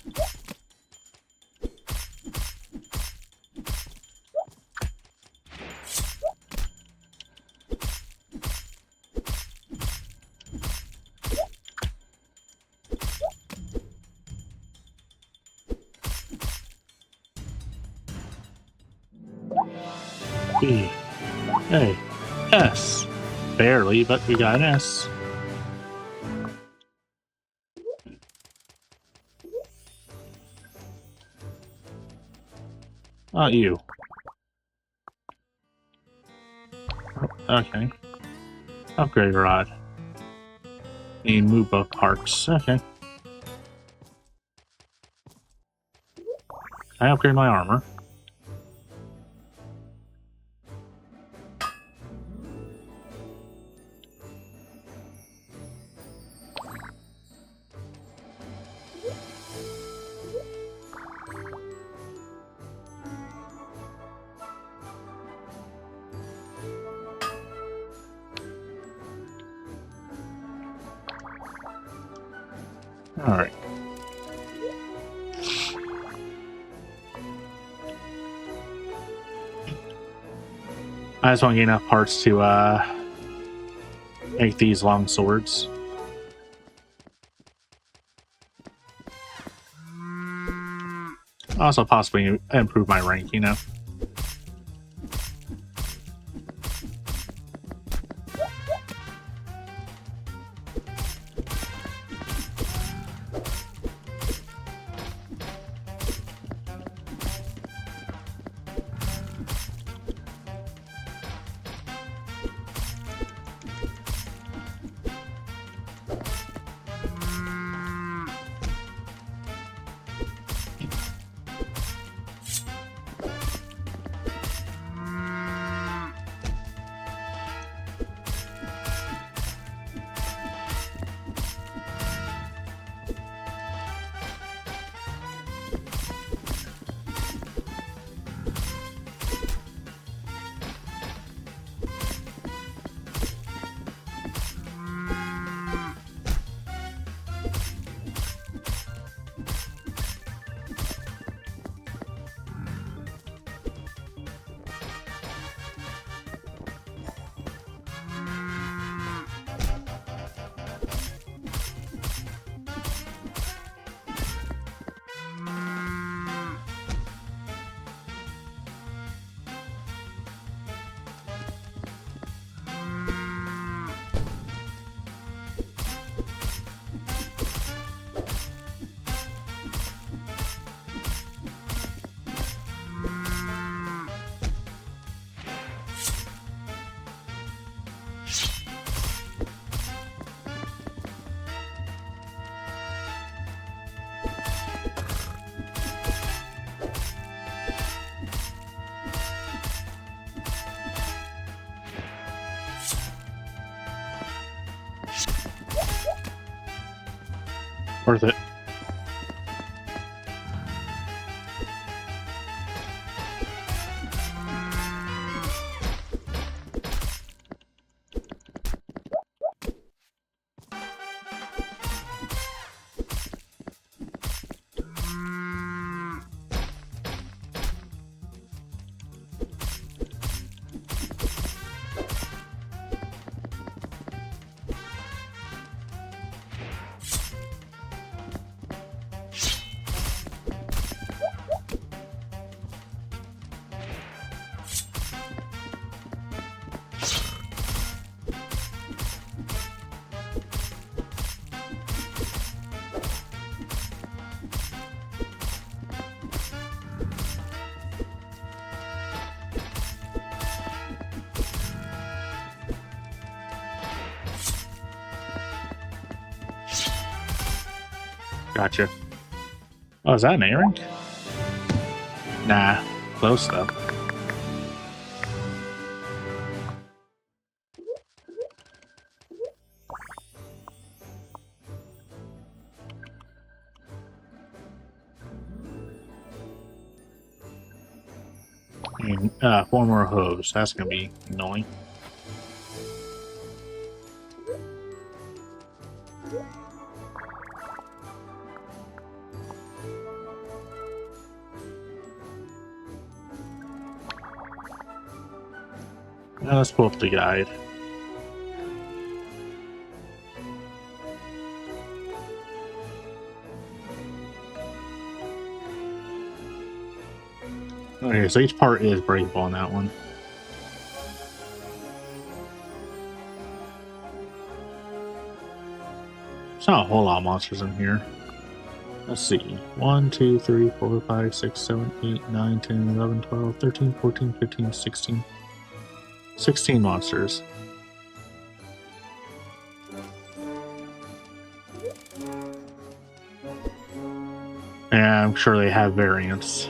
B, A, S. Barely, but we got an S. Oh, you. Oh, okay. Upgrade rod. Need move both parts. Okay. I upgrade my armor. Alright. I just want to get enough parts to make these long swords. Also possibly improve my rank, you know. Worth it. Gotcha. Oh, is that an A rank? Nah, close though. And, 4 more hooves. That's gonna be annoying. Now let's pull up the guide. Okay, so each part is breakable on that one. There's not a whole lot of monsters in here. Let's see. 1, 2, 3, 4, 5, 6, 7, 8, 9, 10, 11, 12, 13, 14, 15, 16. 16 monsters. And I'm sure they have variants.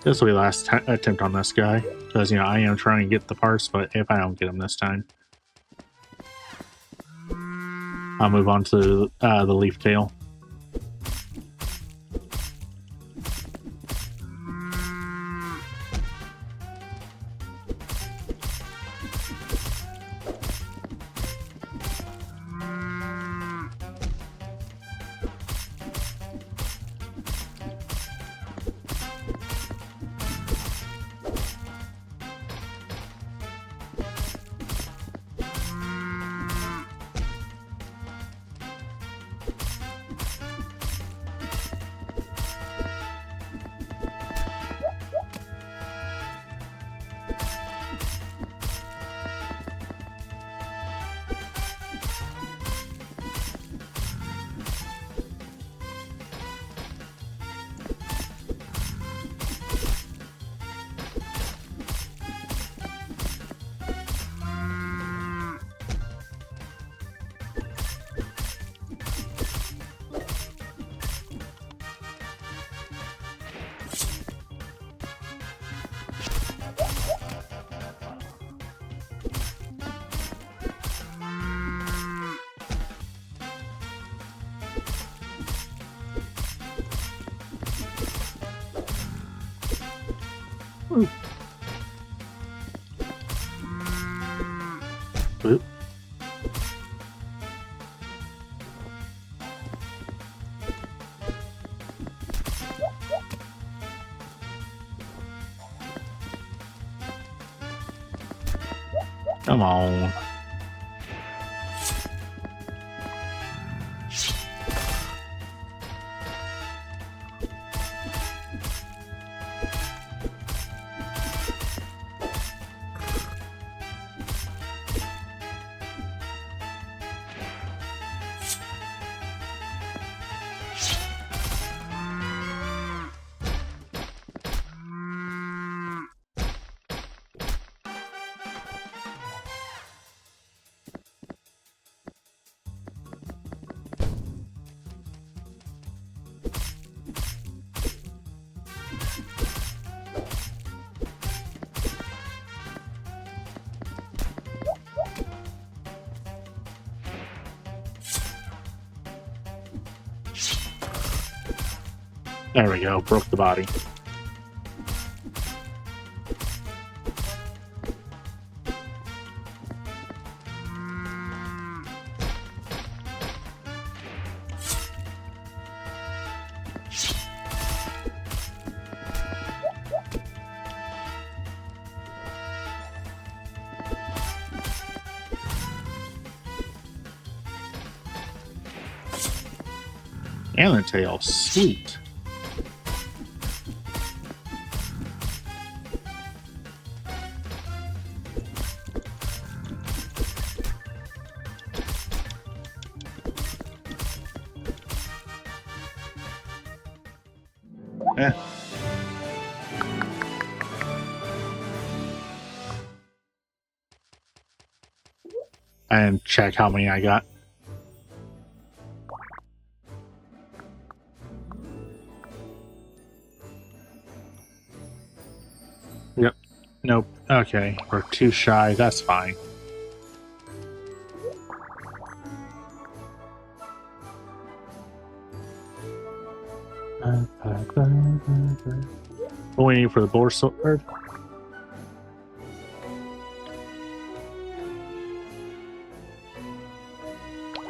This will be the last attempt on this guy, because, you know, I am trying to get the parts, but if I don't get them this time, I'll move on to the leaf tail. Oop. Come on. There we go. Broke the body. And the tail. Sweet. Eh. And check how many I got. Yep. Nope. Okay. We're too shy. That's fine. Waiting for the boar sword.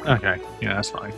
Okay, yeah, that's fine.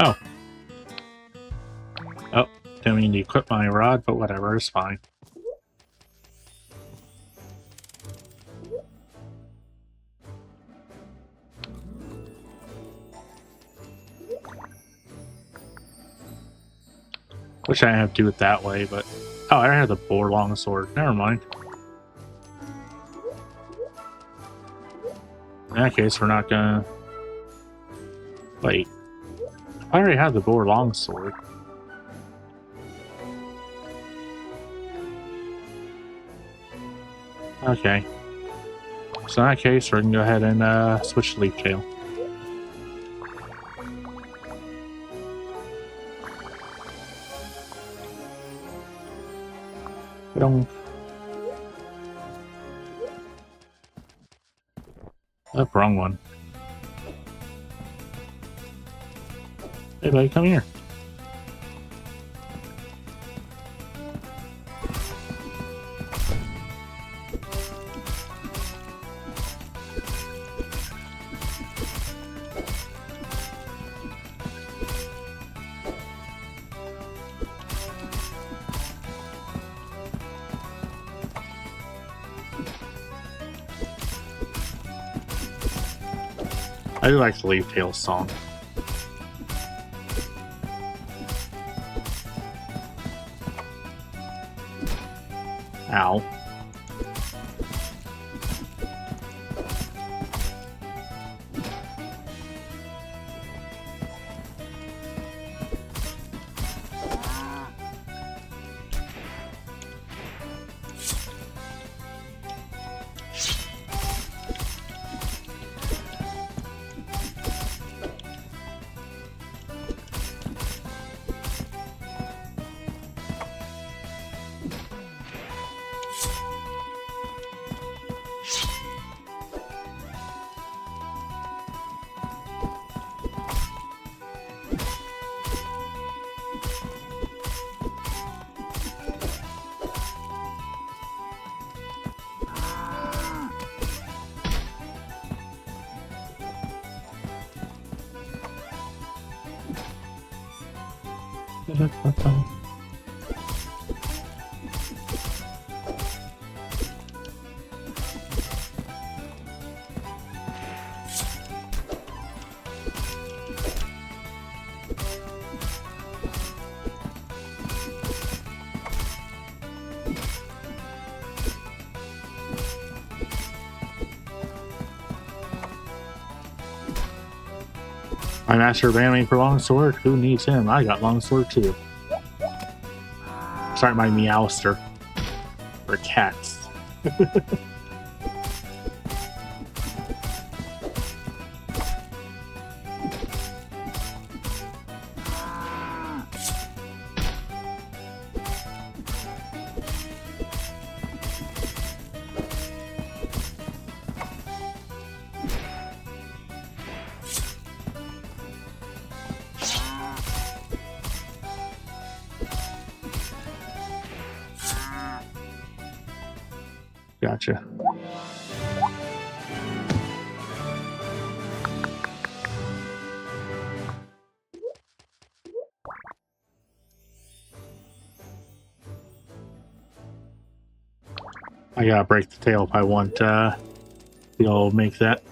Oh. Oh, didn't mean to equip my rod, but whatever, it's fine. Wish I didn't have to do it that way, but... Oh, I had the boar longsword. Never mind. In that case, we're not gonna... Wait. I already had the boar longsword. Okay. So in that case, we're gonna go ahead and switch to Leaf Tail. Oh, wrong one. Hey buddy, come here. I do like the Leaf Tail song. Ow. My master banned me for longsword. Who needs him? I got longsword too. Sorry, my Meowster. For cats. Gotcha. I gotta break the tail if I want you'll make that.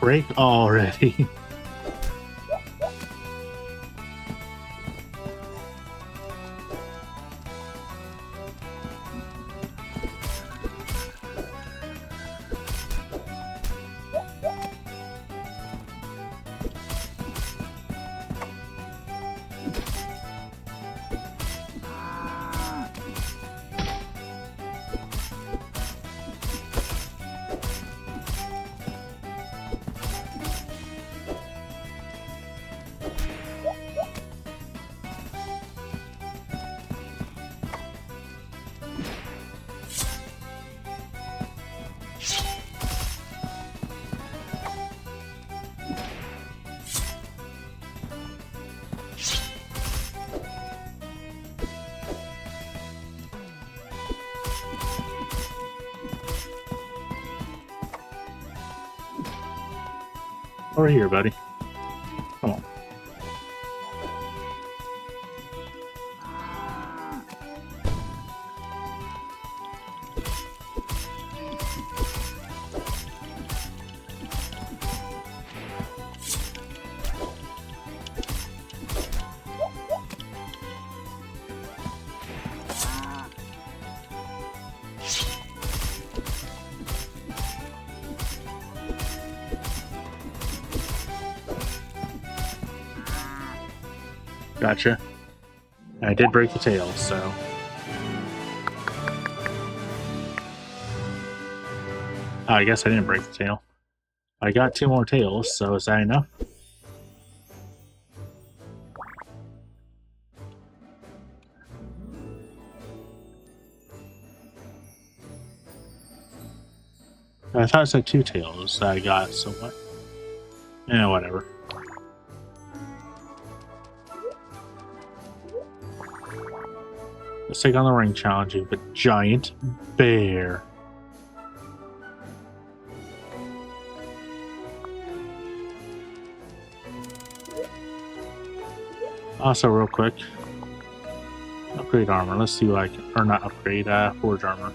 Break already. Over here, buddy. Come on. Gotcha. I did break the tail, so. Oh, I guess I didn't break the tail. I got 2 more tails, so is that enough? I thought it said 2 tails that I got, so what? Yeah, whatever. Let's take on the ring challenge of a giant bear. Also, real quick, upgrade armor. Let's see what I can, or not upgrade, forge armor.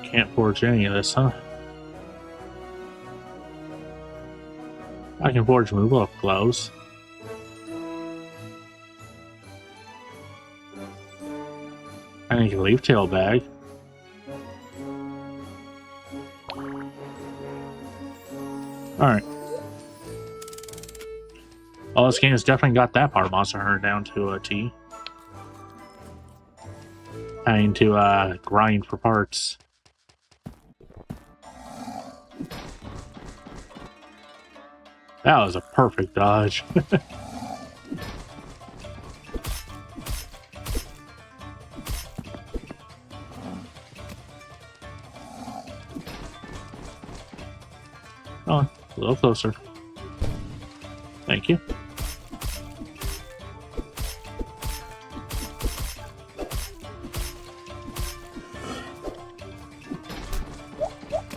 Can't forge any of this, huh? I can forge removal of gloves. I think a leaf tail bag. Alright. Well, this game has definitely got that part of Monster Hunter down to a T. Having to grind for parts. That was a perfect dodge. Oh, a little closer. Thank you.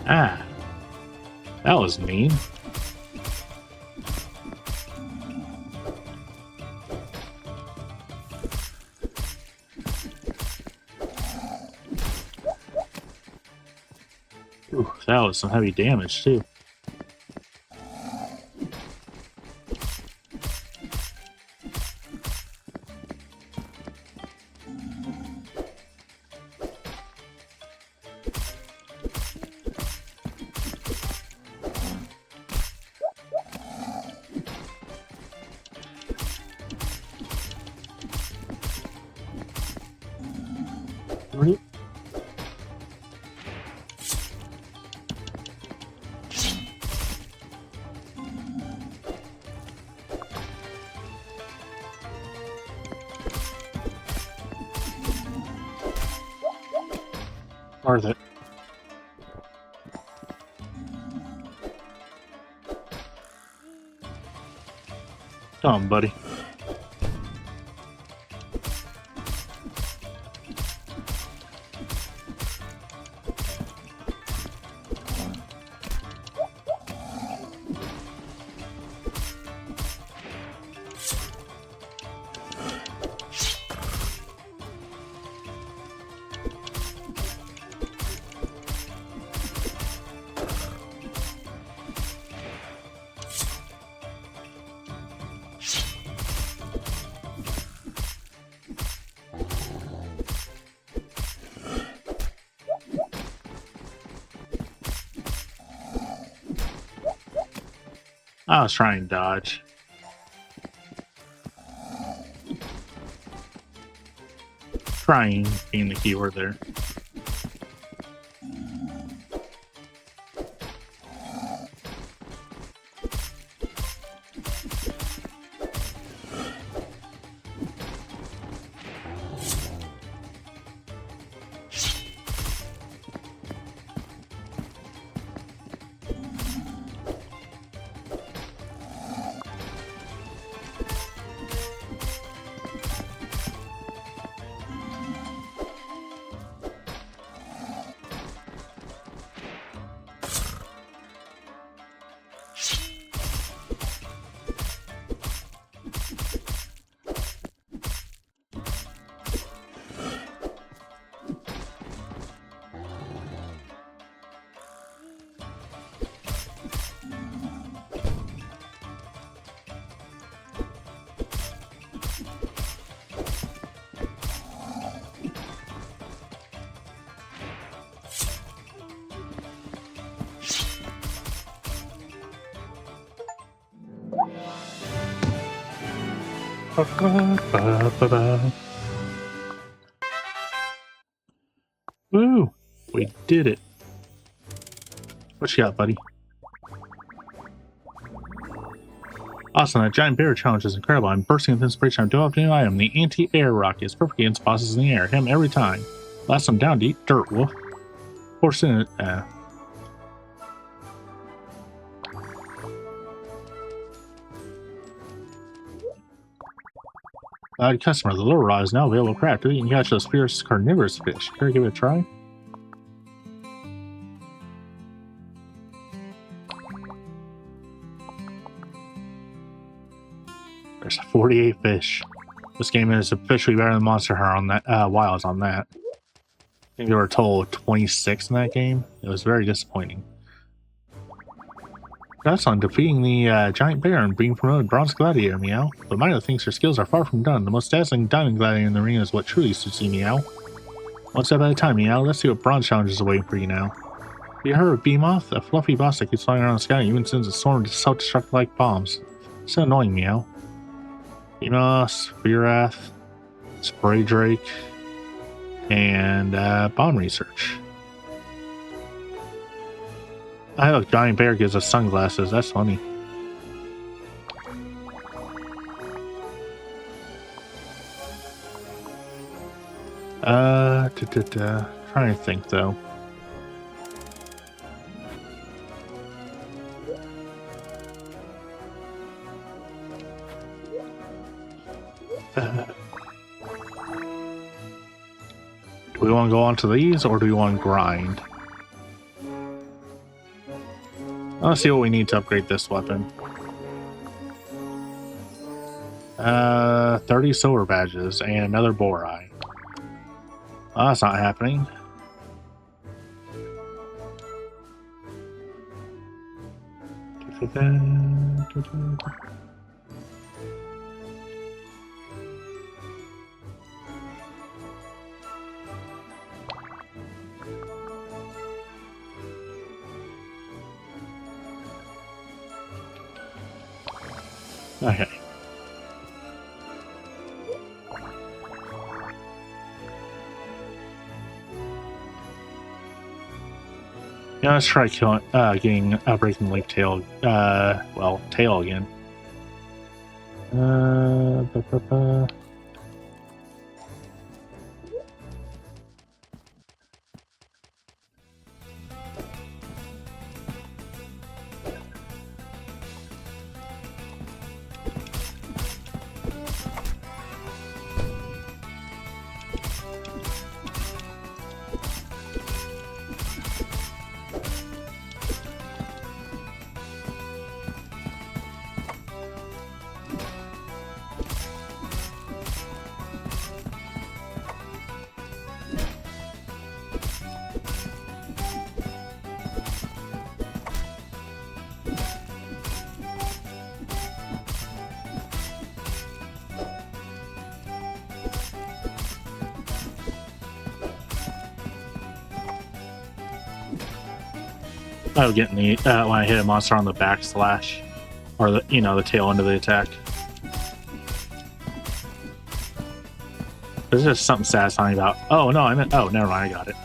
Ah, that was mean. Ooh, that was some heavy damage too. Worth it. Come on, buddy. I was trying to dodge. Trying being the keyword there. Woo! We did it. What you got, buddy? Awesome, that giant bear challenge is incredible. I'm bursting with inspiration. I'm developing a new item, the anti-air rocket. It's perfect against bosses in the air. Hit him every time. Last one down to eat dirt, wolf. Force in it. Customer, the lure rod is now available craft. You can catch those fierce carnivorous fish. Care to give it a try? There's 48 fish. This game is officially better than Monster Hunter on that. Wilds on that. I think there were a total of 26 in that game. It was very disappointing. That's on defeating the giant bear and being promoted Bronze Gladiator, Meow. But Milo thinks her skills are far from done. The most dazzling diamond gladiator in the arena is what truly suits you, Meow. One step at a time, Meow. Let's see what bronze challenges are waiting for you now. You heard of Beamoth? A fluffy boss that keeps flying around the sky and even sends a storm to self-destruct like bombs. So annoying, Meow. Beamoth, Spearath, Spray Drake, and Bomb Research. I look, giant bear gives us sunglasses. That's funny. Trying to think though. Do we want to go on to these or do we want to grind? Let's see what we need to upgrade this weapon. 30 silver badges and another boar eye. Oh, that's not happening. Okay. Yeah, let's try breaking Lake Tail, Tail again. I was getting the when I hit a monster on the backslash, or the the tail end of the attack. There's just something satisfying about. Oh no, I meant. Oh, never mind, I got it.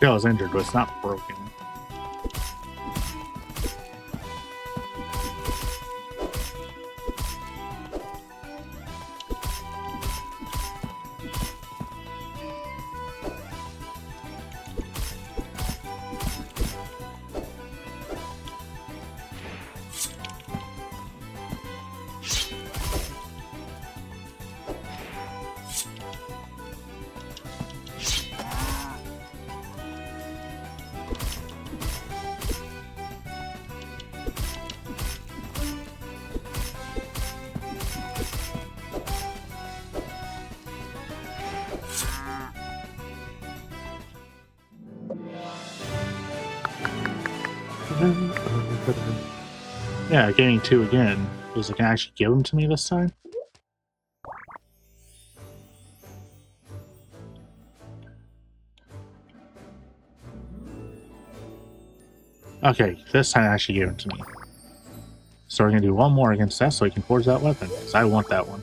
tail is injured, but it's not broken. Yeah, getting 2 again. Is it gonna actually give them to me this time? Okay, this time it actually gave them to me. So we're gonna do one more against that so he can forge that weapon, because I want that one.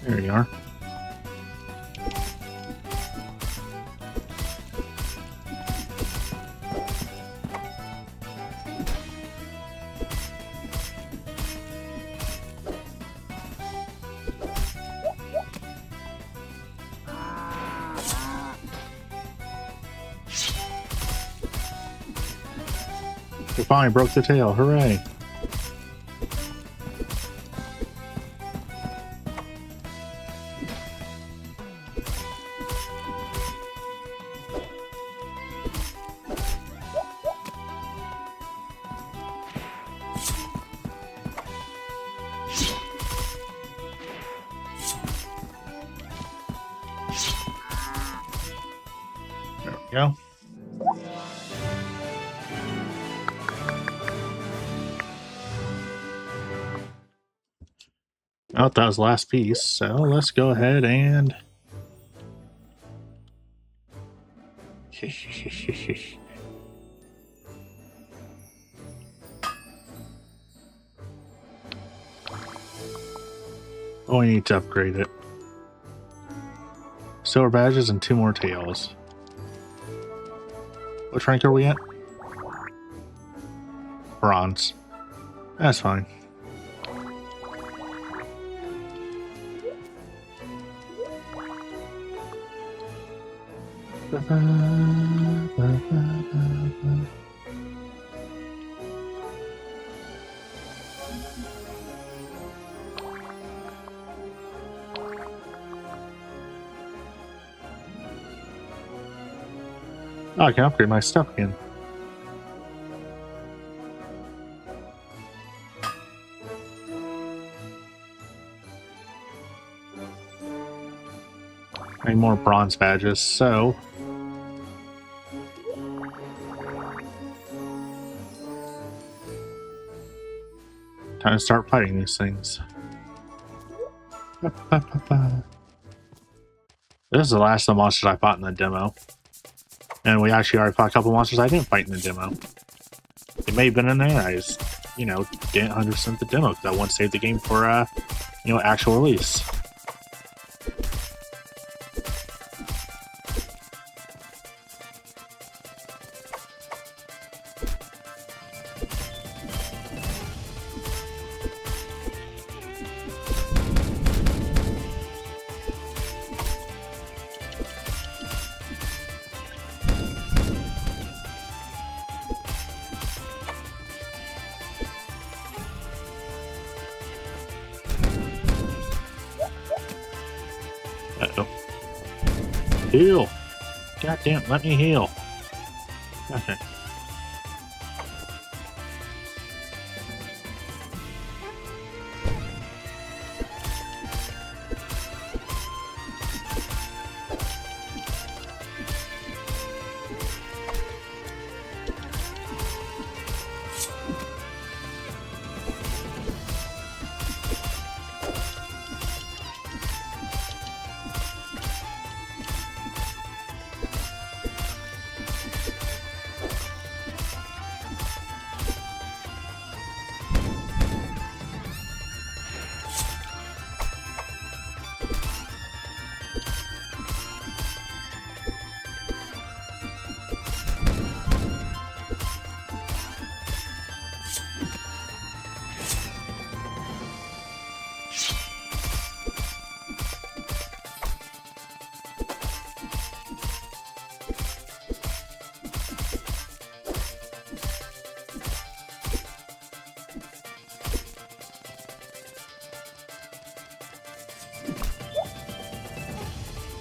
There you are. We finally broke the tail, hooray! There we go. Oh, that was the last piece, so let's go ahead and... Oh, we need to upgrade it. Silver badges and 2 more tails. Which rank are we at? Bronze. That's fine. Oh, I can upgrade my stuff again. I need more bronze badges, so time to start fighting these things. This is the last of the monsters I fought in the demo. And we actually already fought a couple monsters I didn't fight in the demo. They may have been in there, I just, didn't 100% the demo because I want to save the game for, actual release. Uh-oh. Heal! Goddamn, let me heal. Okay.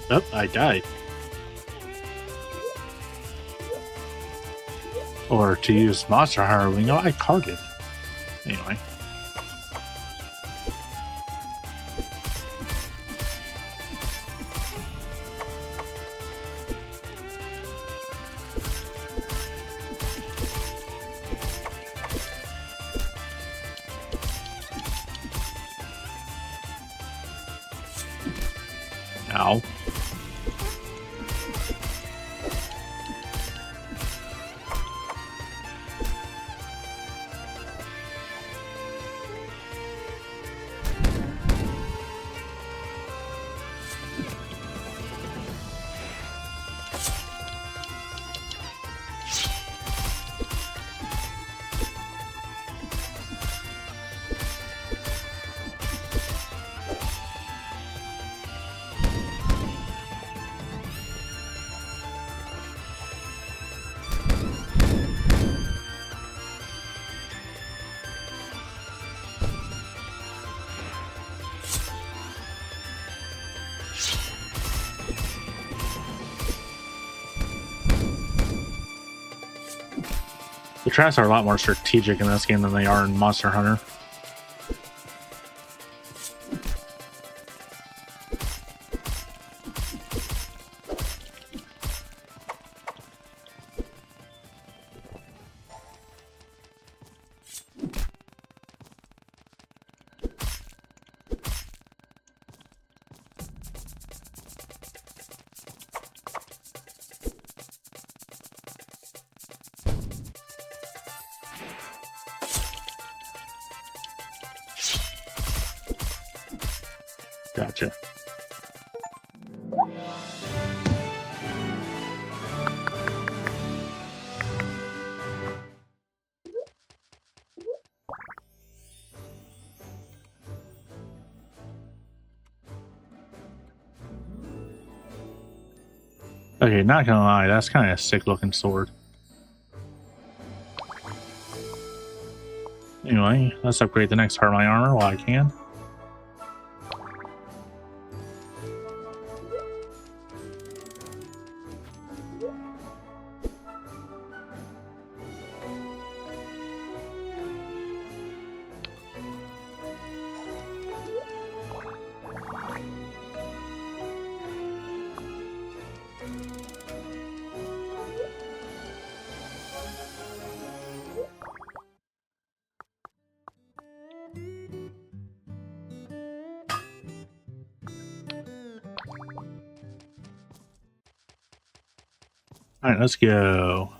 Oh, I died. Or to use Monster Hunter lingo, I carded. Anyway. Ow. The traps are a lot more strategic in this game than they are in Monster Hunter. Gotcha. Okay, not gonna lie, that's kind of a sick looking sword. Anyway, let's upgrade the next part of my armor while I can. Alright, let's go.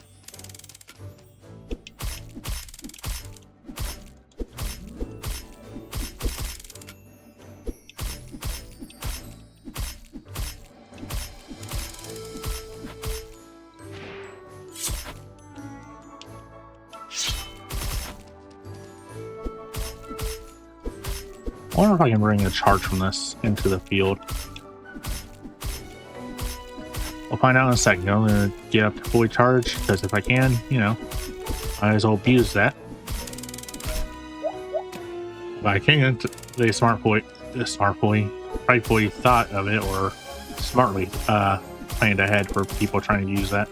I wonder if I can bring a charge from this into the field. We'll find out in a second. I'm going to get up to fully charged, because if I can, you know, I might as well abuse that. If I can't, they rightfully thought of it, or smartly planned ahead for people trying to use that.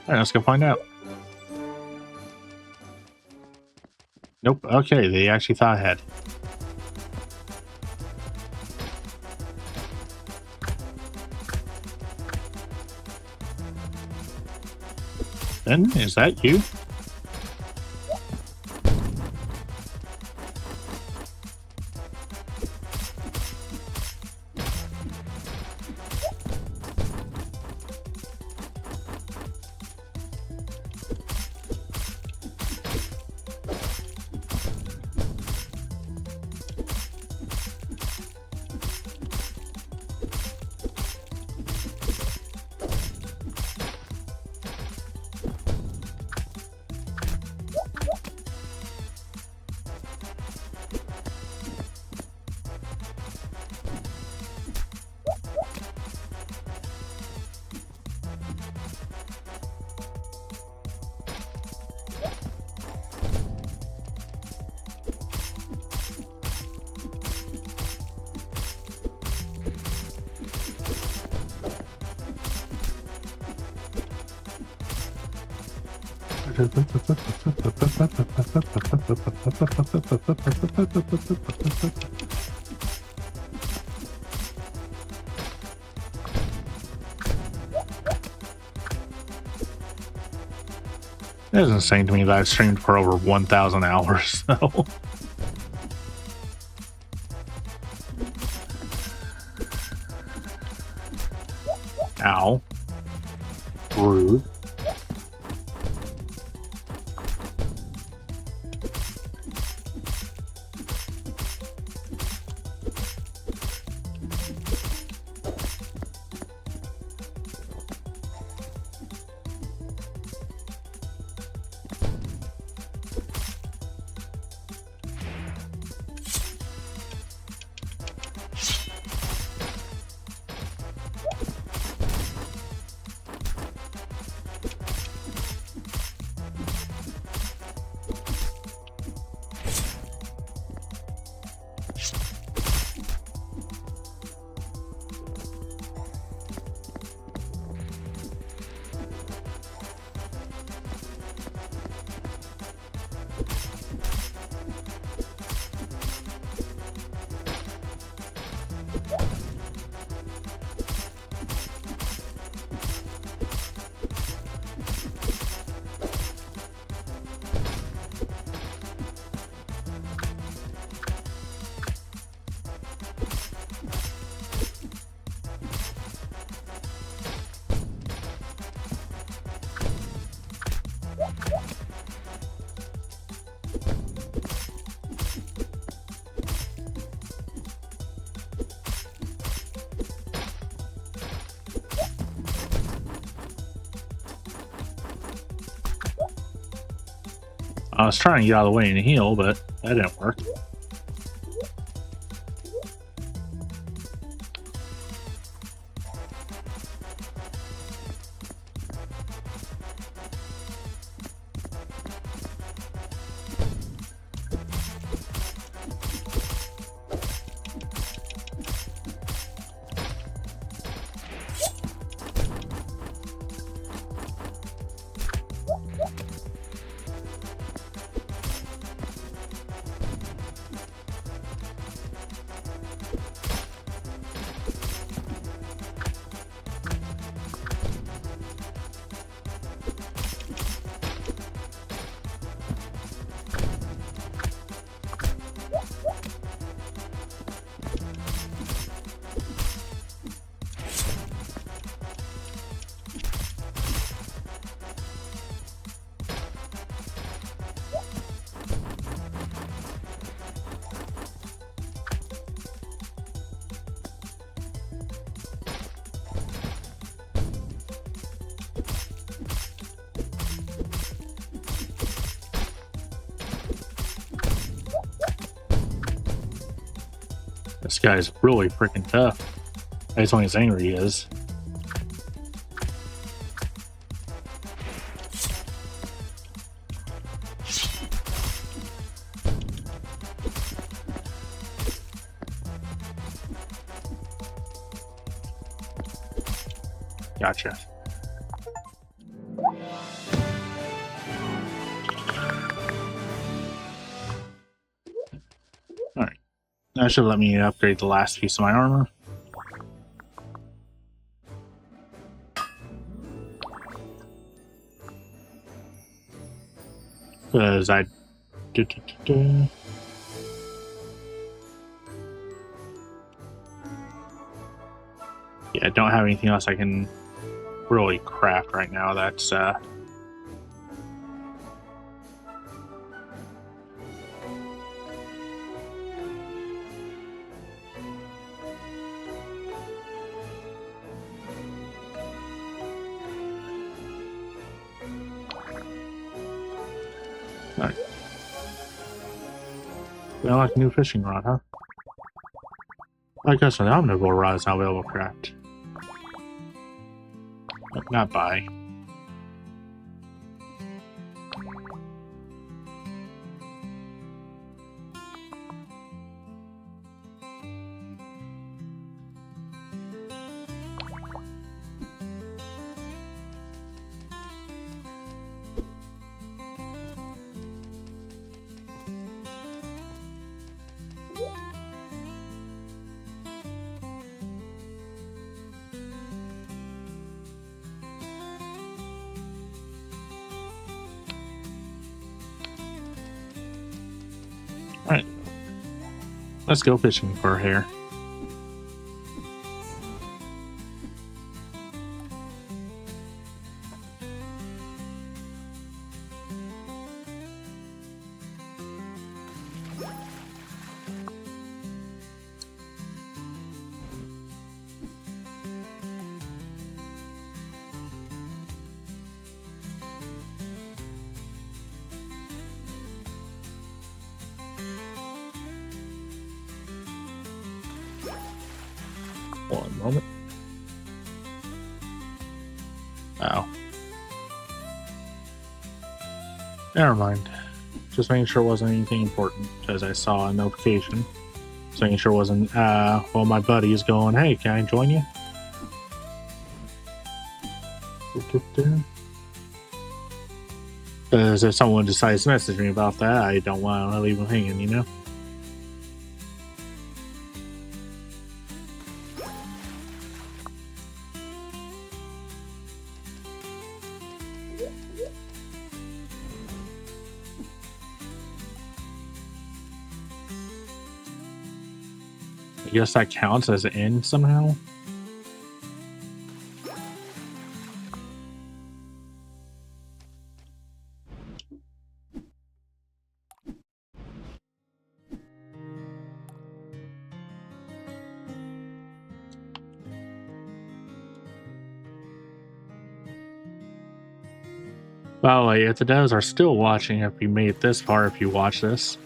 Alright, let's go find out. Nope, okay, they actually thought ahead. Ben, is that you? It is insane to me that I've streamed for over 1,000 hours, though. Ow. Rude. I was trying to get out of the way and heal, but that didn't work. This guy's really freaking tough. As long as angry he is. Gotcha. Alright. That should let me upgrade the last piece of my armor. Because I... Yeah, I don't have anything else I can really craft right now. That's, Alright. We unlock a new fishing rod, huh? I guess an omnivore rod is now available to craft. Not buy. Alright. Let's go fishing for a hare. One moment. Oh. Never mind. Just making sure it wasn't anything important, because I saw a notification. Just making sure it wasn't, well, my buddy is going, hey, can I join you? Because if someone decides to message me about that, I don't want to leave them hanging, you know? I guess that counts as an end somehow. By the way, if the devs are still watching, if you made it this far, if you watch this,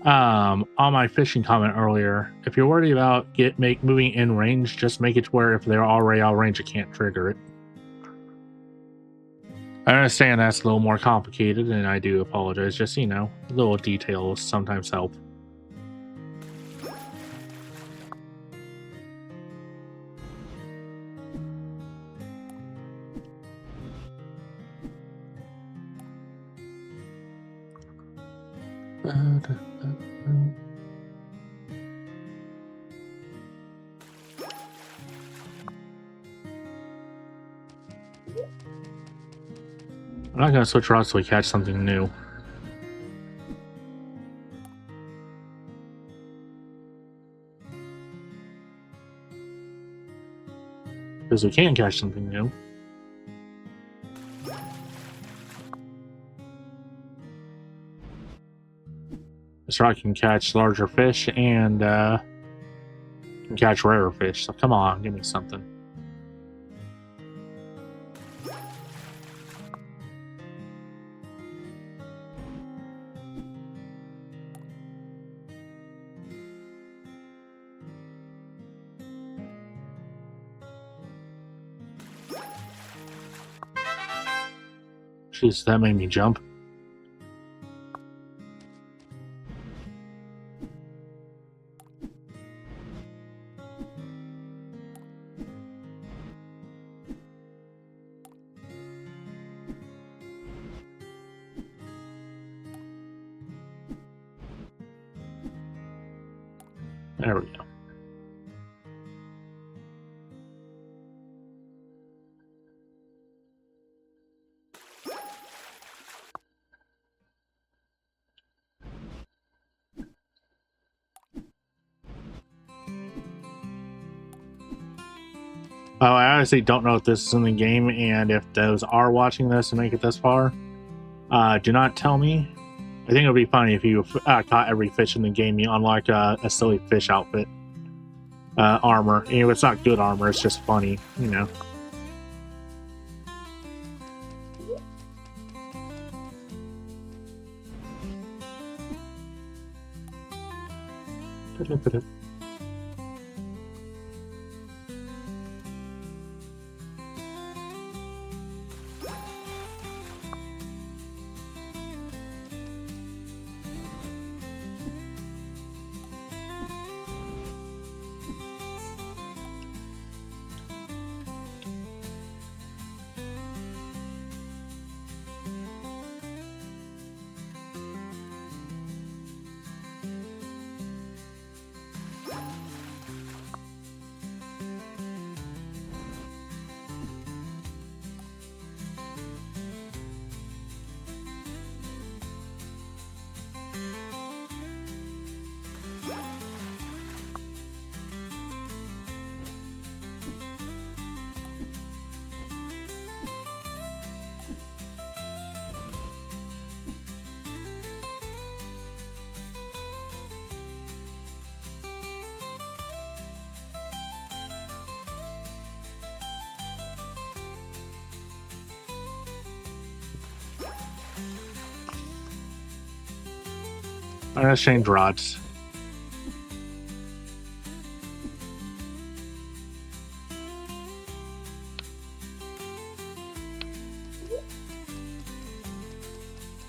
on my fishing comment earlier, if you're worried about moving in range, just make it to where if they're already out of range, it can't trigger it. I understand that's a little more complicated, and I do apologize. Just, you know, little details sometimes help. I'm not gonna switch routes till we catch something new. Because we can catch something new. This route can catch larger fish and can catch rarer fish. So come on, give me something. Jeez, that made me jump. There we go. Oh, I honestly don't know if this is in the game, and if those are watching this and make it this far, do not tell me. I think it would be funny if you caught every fish in the game, you unlock a silly fish outfit armor. You know, it's not good armor, it's just funny, you know. I'm gonna change rods.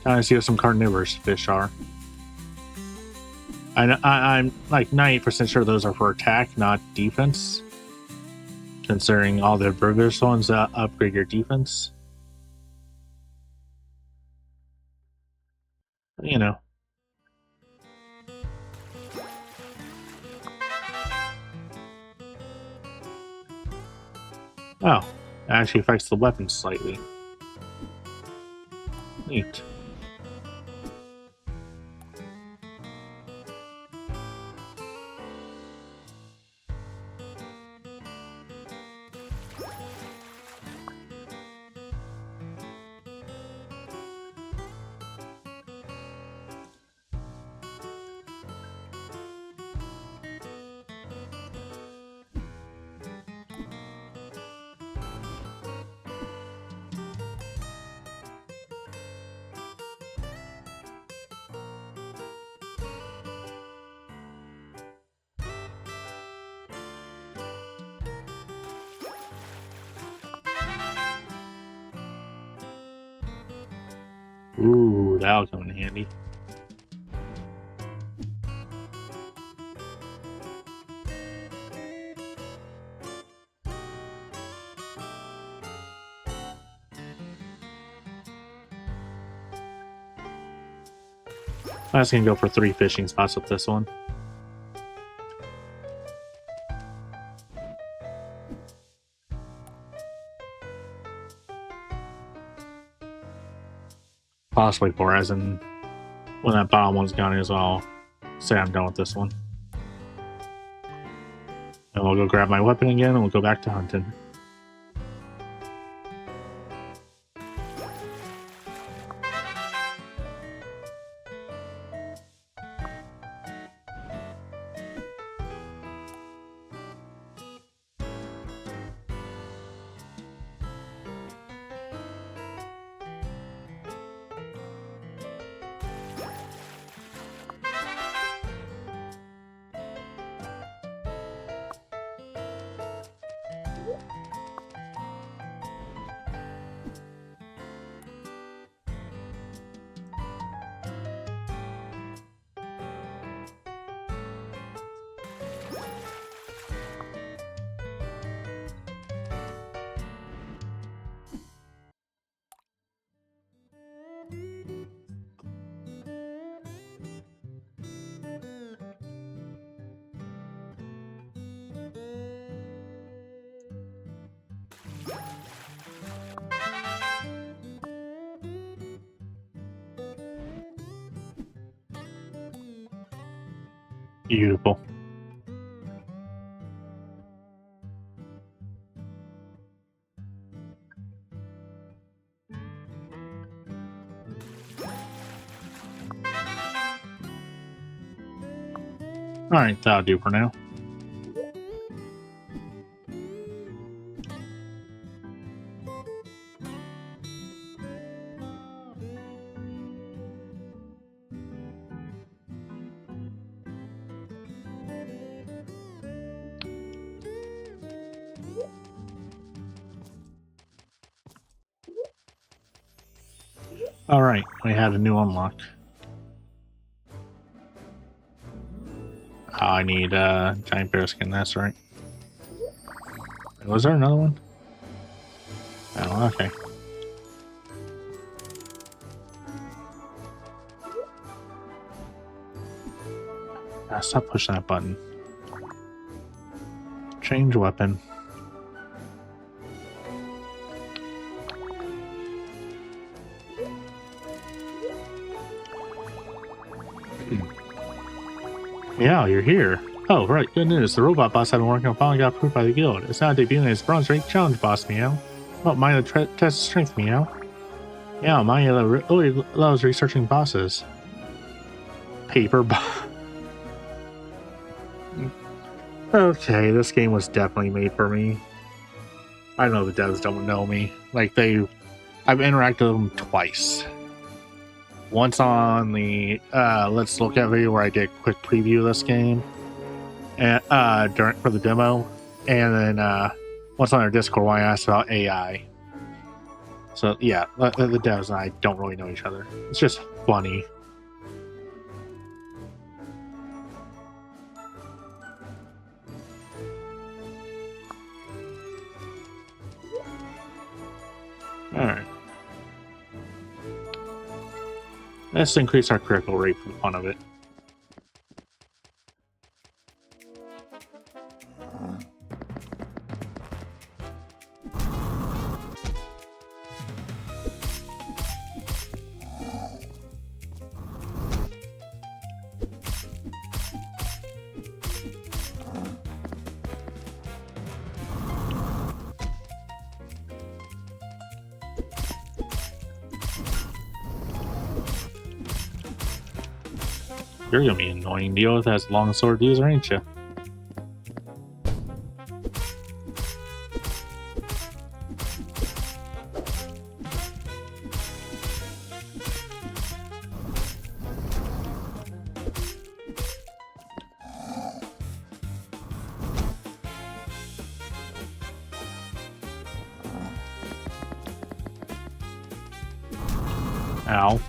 Trying to see what some carnivorous fish are. I'm like 90% sure those are for attack, not defense. Considering all the burgers ones upgrade your defense. You know. Oh, it actually affects the weapon slightly. Neat. Ooh, that'll come in handy. I'm just gonna go for 3 fishing spots with this one. Possibly 4, as in when that bottom one's gone as well. Say I'm done with this one. And we'll go grab my weapon again and we'll go back to hunting. Beautiful. Alright, that'll do for now. Alright, we have a new unlock. Oh, I need giant bear skin, that's right. Was there another one? Oh, okay. Stop pushing that button. Change weapon. Yeah, you're here. Oh, right, good news. The robot boss I've been working on finally got approved by the guild. It's now debuting as bronze rank challenge boss, meow. Oh, Maya test strength, meow. Yeah, Maya really loves researching bosses. Paper boss. Okay, this game was definitely made for me. I know the devs don't know me. Like, I've interacted with them twice. Once on the Let's Look At video where I did a quick preview of this game, and for the demo, and then once on our Discord when I asked about AI. So yeah, the devs and I don't really know each other. It's just funny. Alright. Let's increase our critical rate for the fun of it. You're gonna be annoying to deal with as long sword user, ain't you? Ow.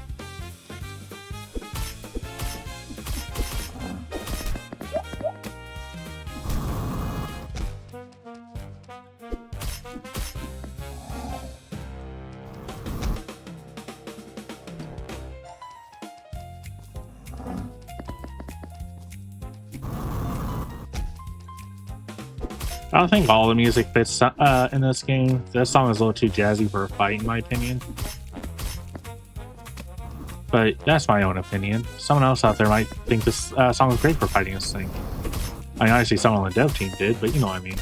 I don't think all the music fits in this game. This song is a little too jazzy for a fight, in my opinion. But that's my own opinion. Someone else out there might think this song is great for fighting this thing. I mean, obviously someone on the dev team did, but you know what I mean.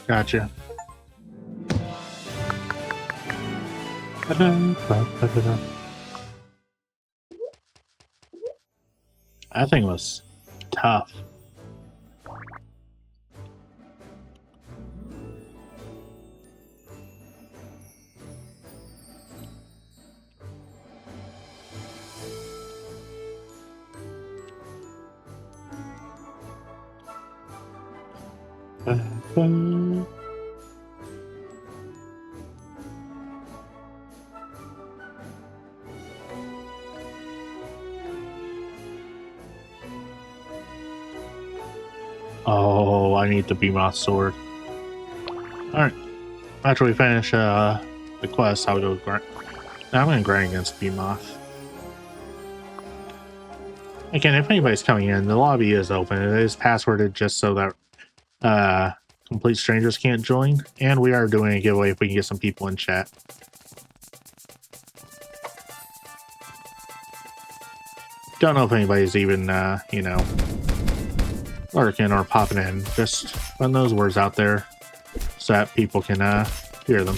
Gotcha. That thing was tough. Oh, I need the Beamoth sword. Alright. After we finish the quest, I'll go grind. I'm going to grind against Beamoth. Again, if anybody's coming in, the lobby is open. It is passworded just so that complete strangers can't join. And we are doing a giveaway if we can get some people in chat. Don't know if anybody's even, you know, lurking or popping in. Just putting those words out there so that people can hear them.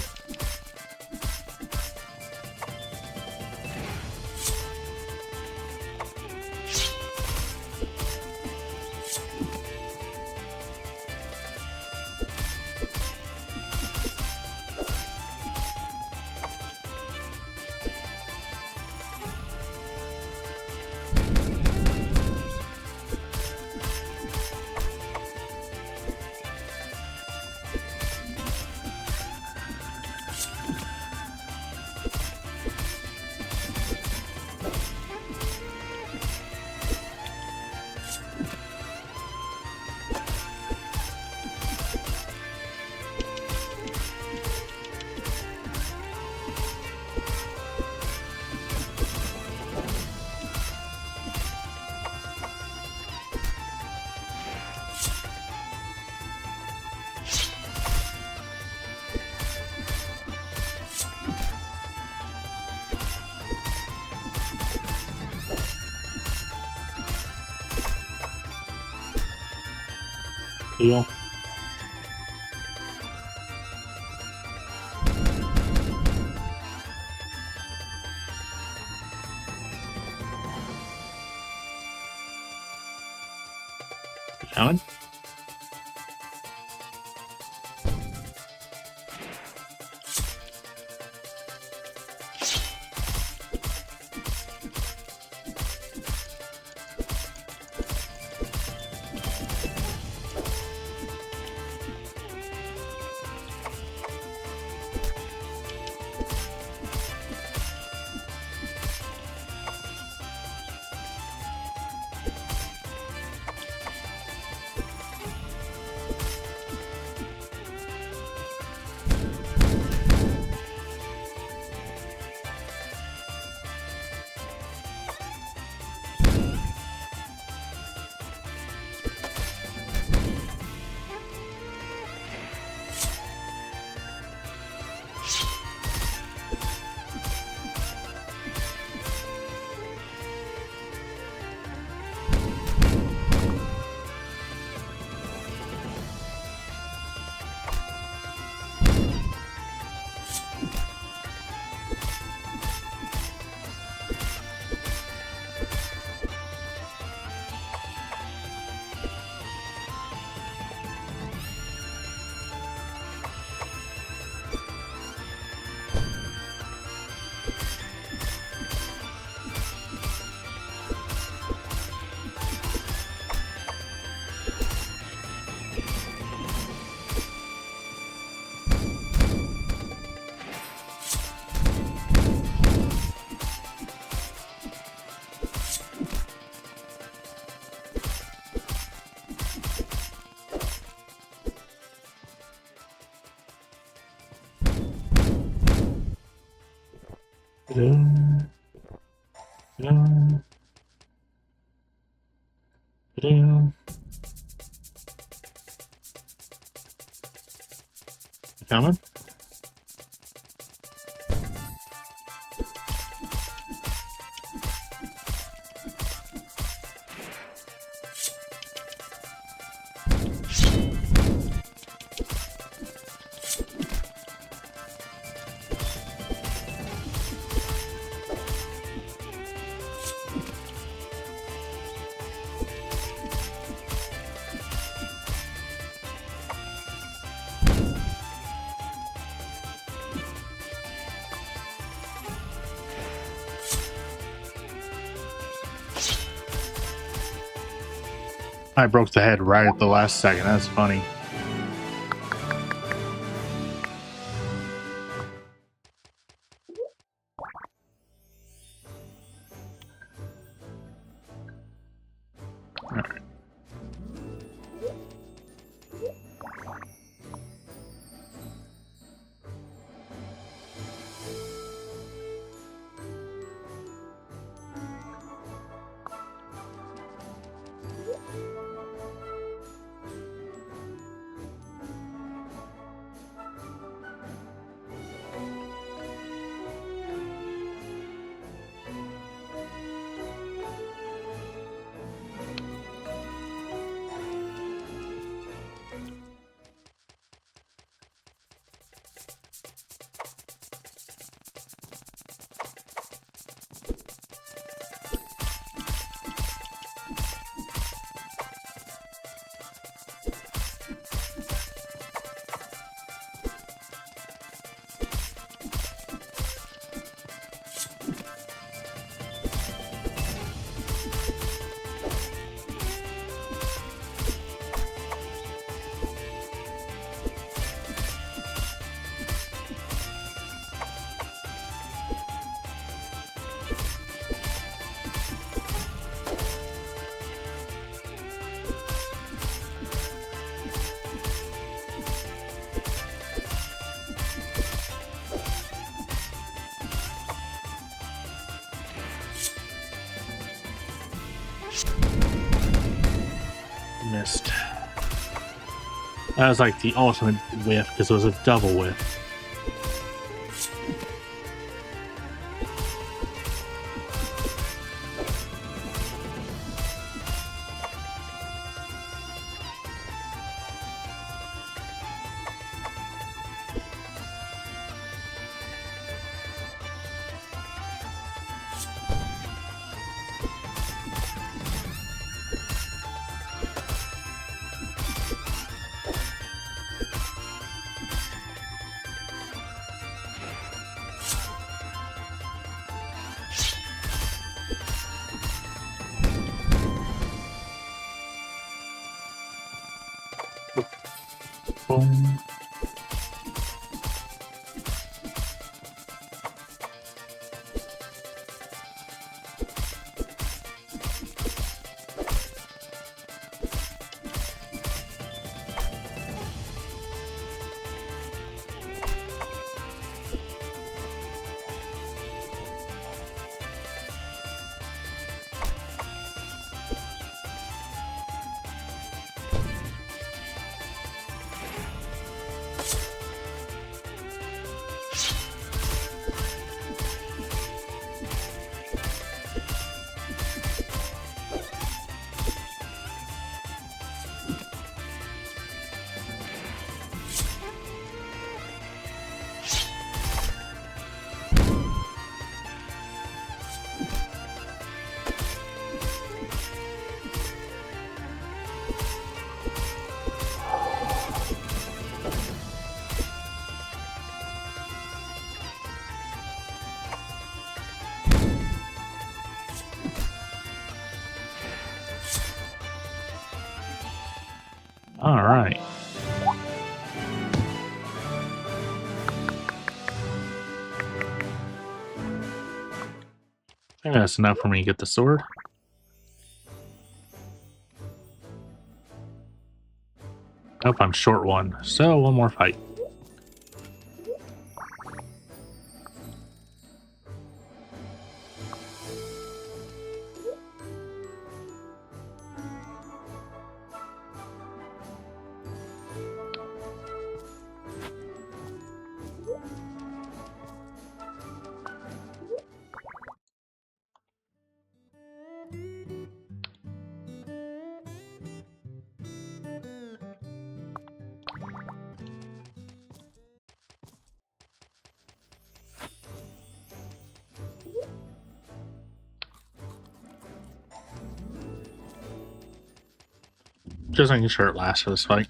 Deal. Coming? Coming? I broke the head right at the last second. That's funny. Alright. Missed. That was like the ultimate whiff because it was a double whiff. Boom. All right. I think that's enough for me to get the sword. Nope, I'm short one. So one more fight. Just making sure it lasts for this fight.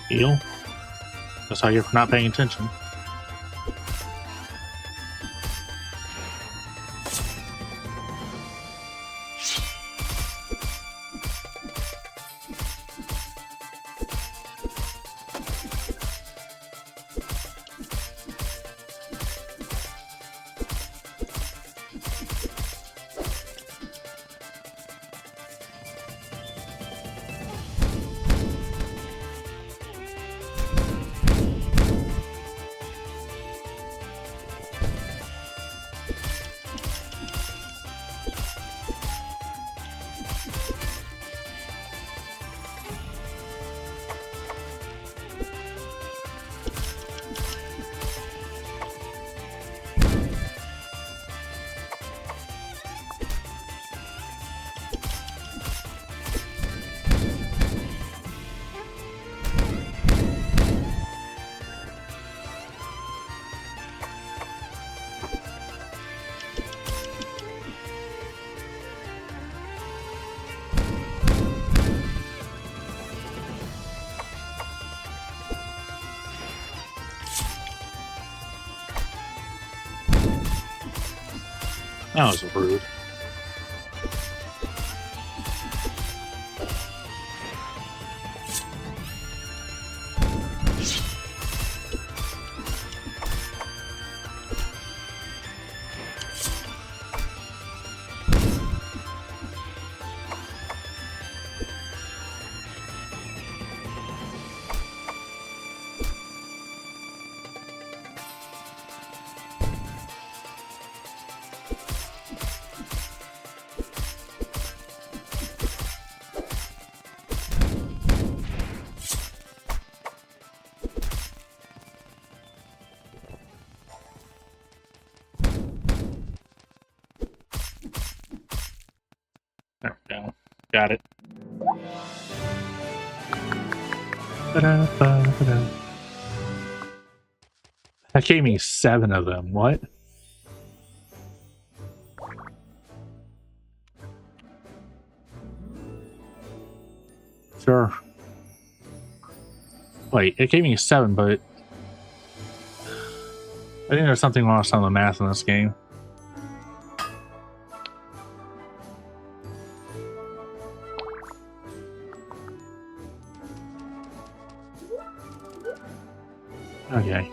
Heal. That's how you're not paying attention. That was rude. There we go. Got it. Ba-da-ba-ba-da. That gave me 7 of them. What? Sure. Wait, it gave me 7, but I think there's something lost on the math in this game. Okay.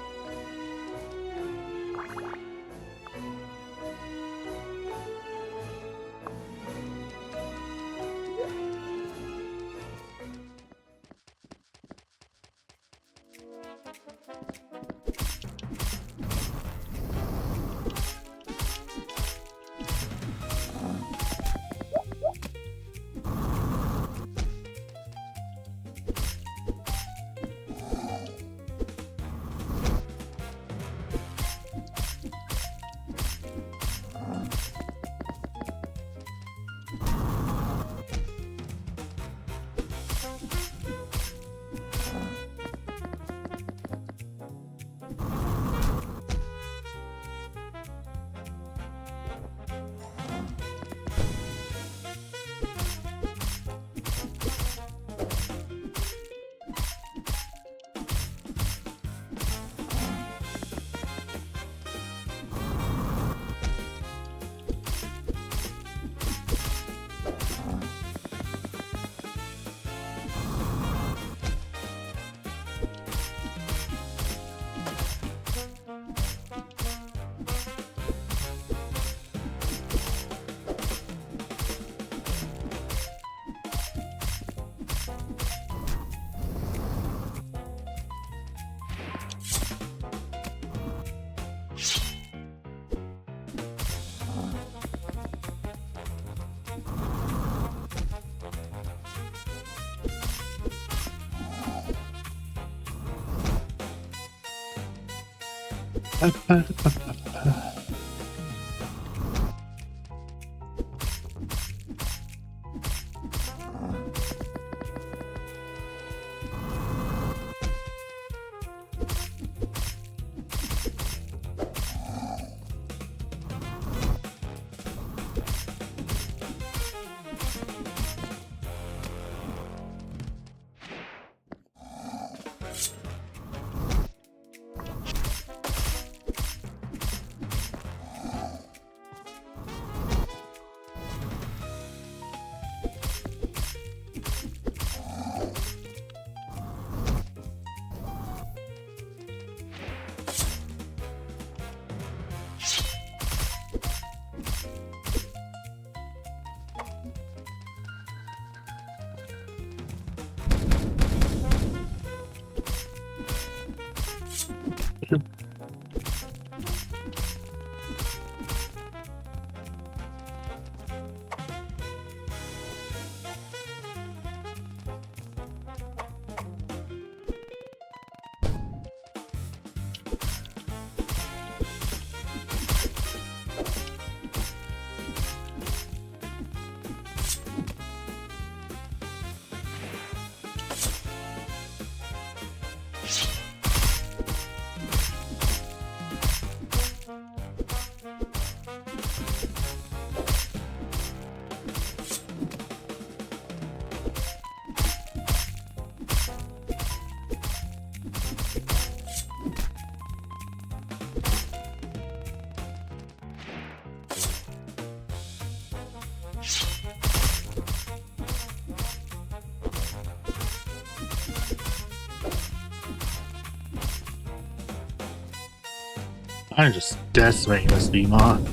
I'm just decimating this Beamoth.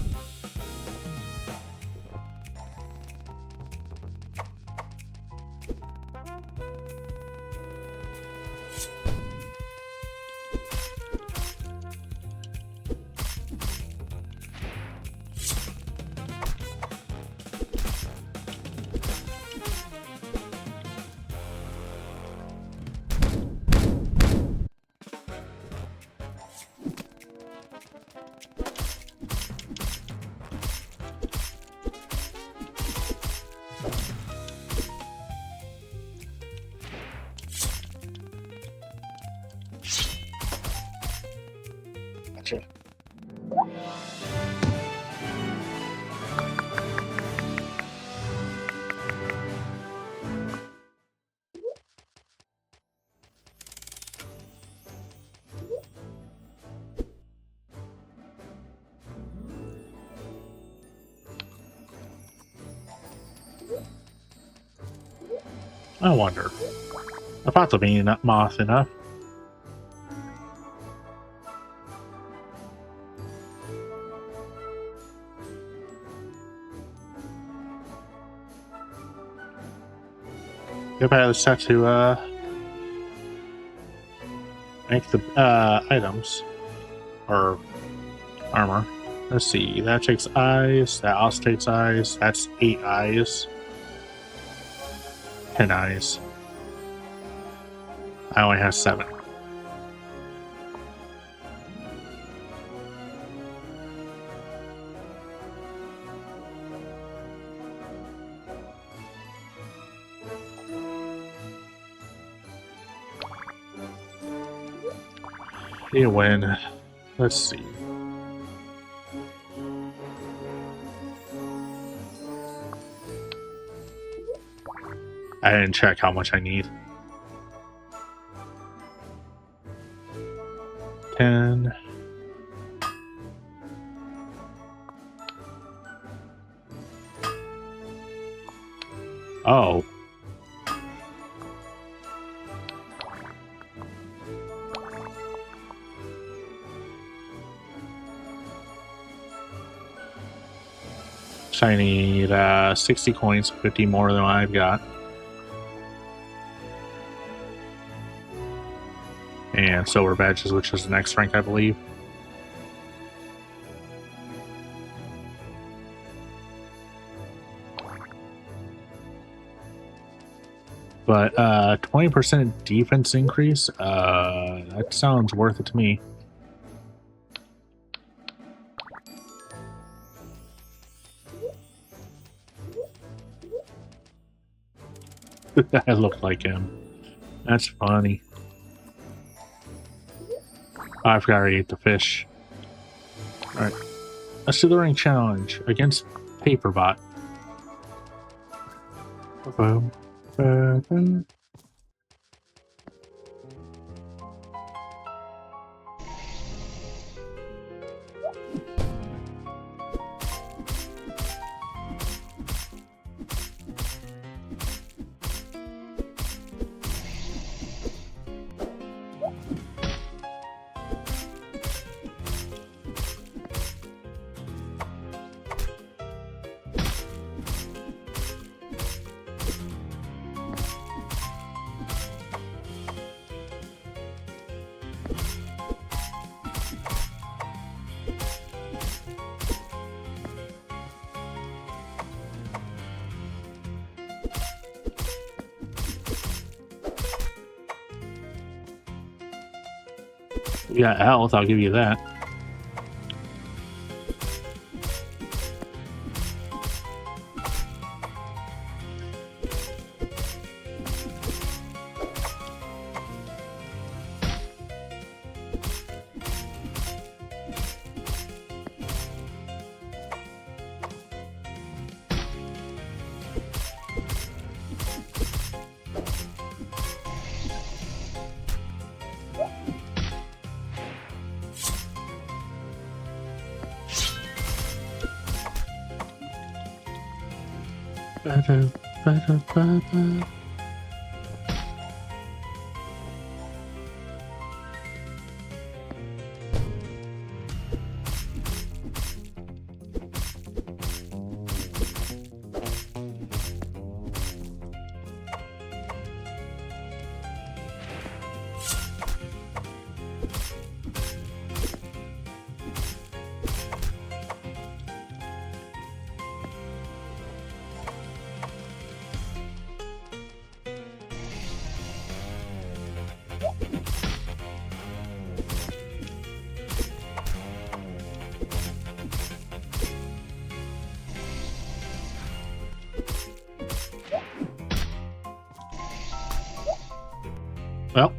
Gotcha. I wonder. I thought the Beamoth enough. If I had set to make the items or armor. Let's see, that takes eyes, that also takes eyes, that's 8 eyes. 10 eyes. I only have 7. You win. Let's see. I didn't check how much I need. 10. Oh. So I need 60 coins, 50 more than what I've got. And silver badges, which is the next rank, I believe. But 20% defense increase, that sounds worth it to me. I look like him. That's funny. Oh, I forgot I ate the fish. Alright. Let's do the ring challenge against Paperbot. You got health, I'll give you that. Well.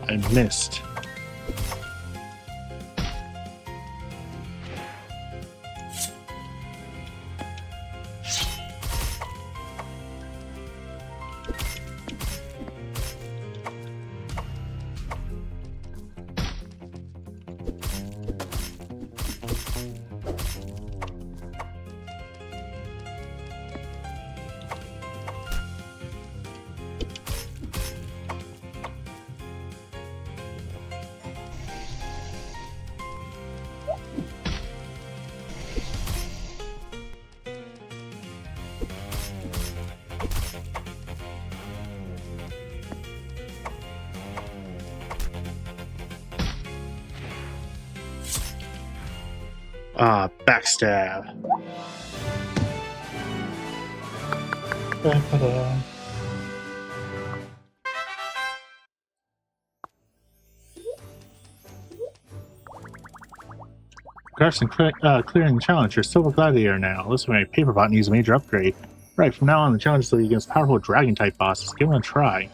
I missed. Ah, backstab. Da-da-da. Congrats on clearing the challenge. You're Silver Gladiator now. Listen, my paper bot needs a major upgrade. Right, from now on, the challenge is against powerful dragon-type bosses. Give it a try.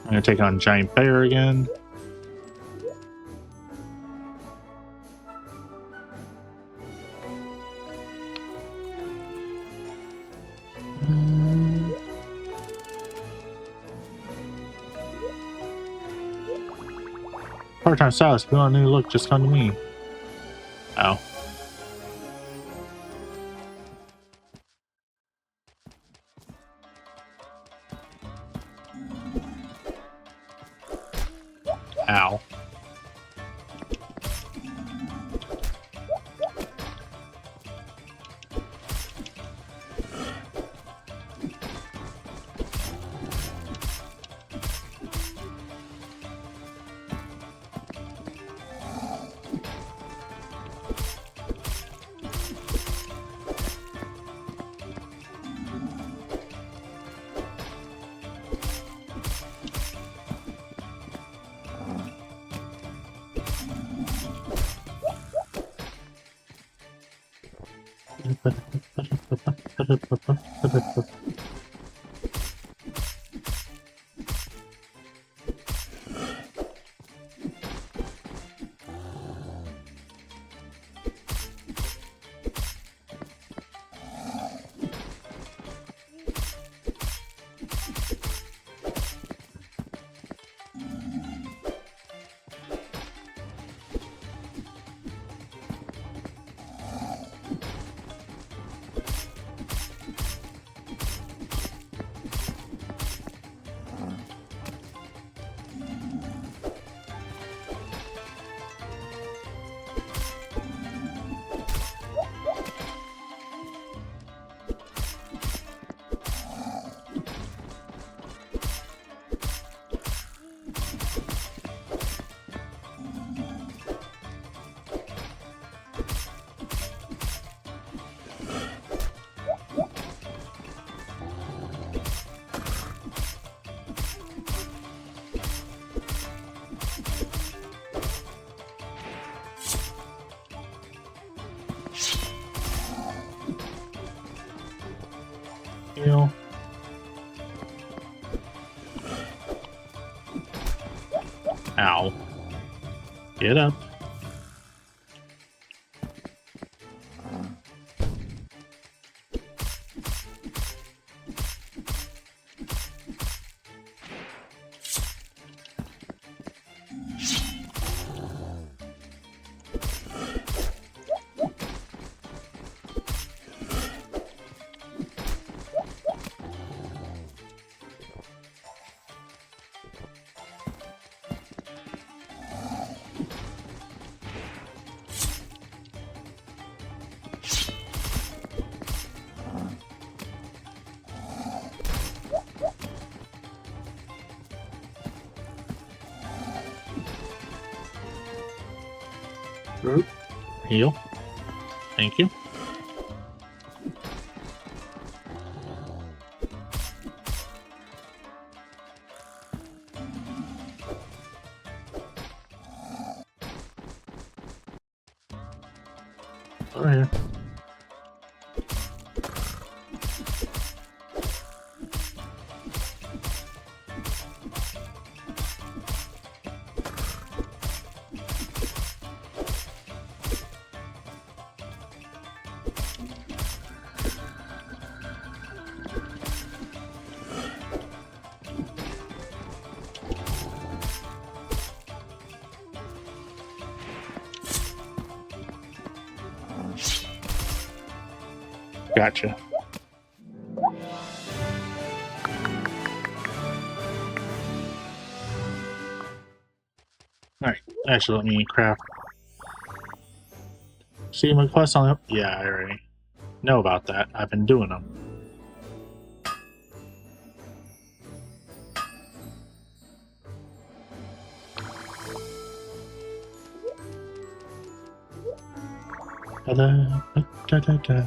I'm gonna take on Giant Bear again. Part-time stylist, if you want a new look, just come to me. Ow. Ow. Ow. Get up. Heal. Thank you. Over here. Gotcha. Alright, actually let me craft. See my quest on the... Yeah, I already know about that. I've been doing them. Da-da-da-da-da.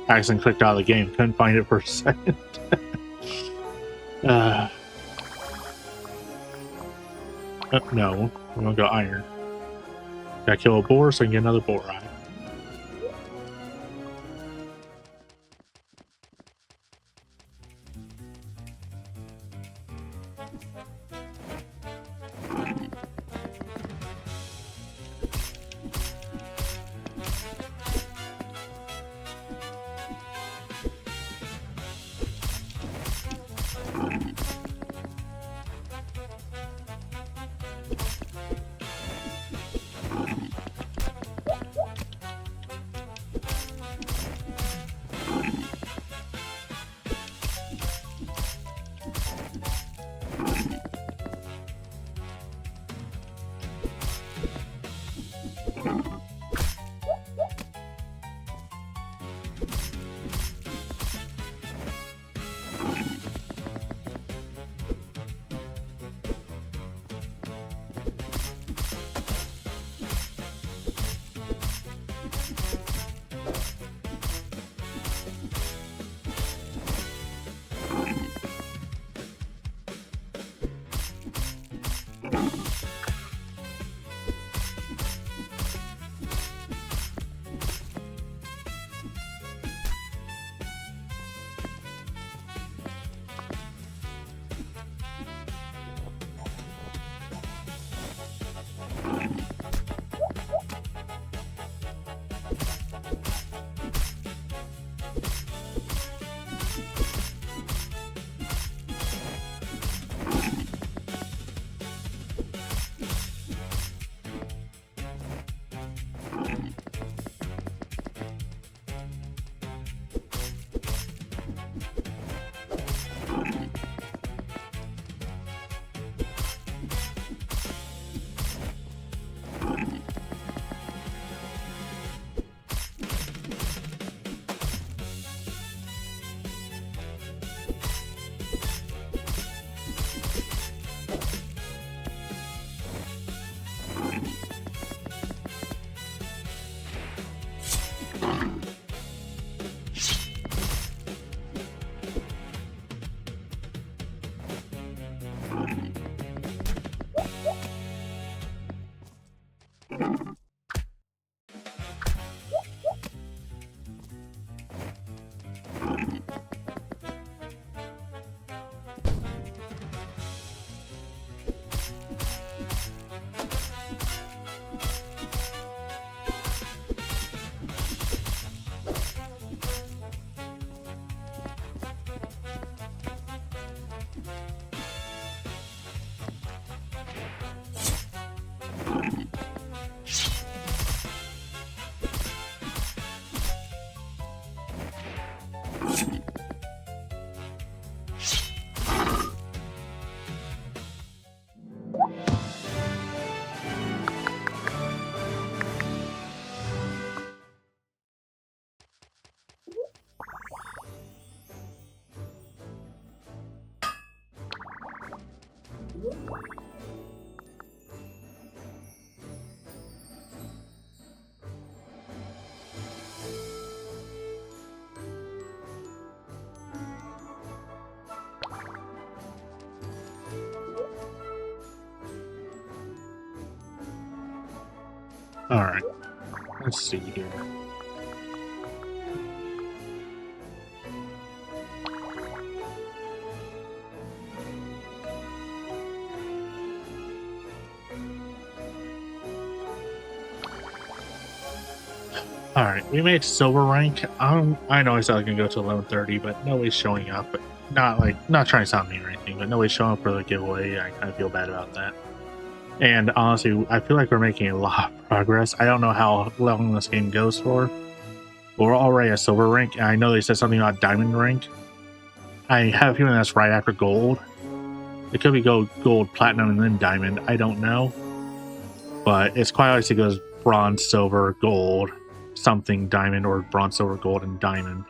I accidentally clicked out of the game. Couldn't find it for a second. Oh, no, I'm gonna go iron. Gotta kill a boar so I can get another boar eye. Alright, let's see here. Alright, we made silver rank. I know I said I was gonna go to 11:30, but nobody's showing up. But not trying to sound mean or anything, but nobody's showing up for the giveaway. I kind of feel bad about that. And honestly, I feel like we're making a lot of progress. I don't know how long this game goes for. But we're already at silver rank, and I know they said something about diamond rank. I have a feeling that's right after gold. It could be gold, platinum, and then diamond. I don't know. But it's quite obvious it goes bronze, silver, gold, something, diamond, or bronze, silver, gold, and diamond.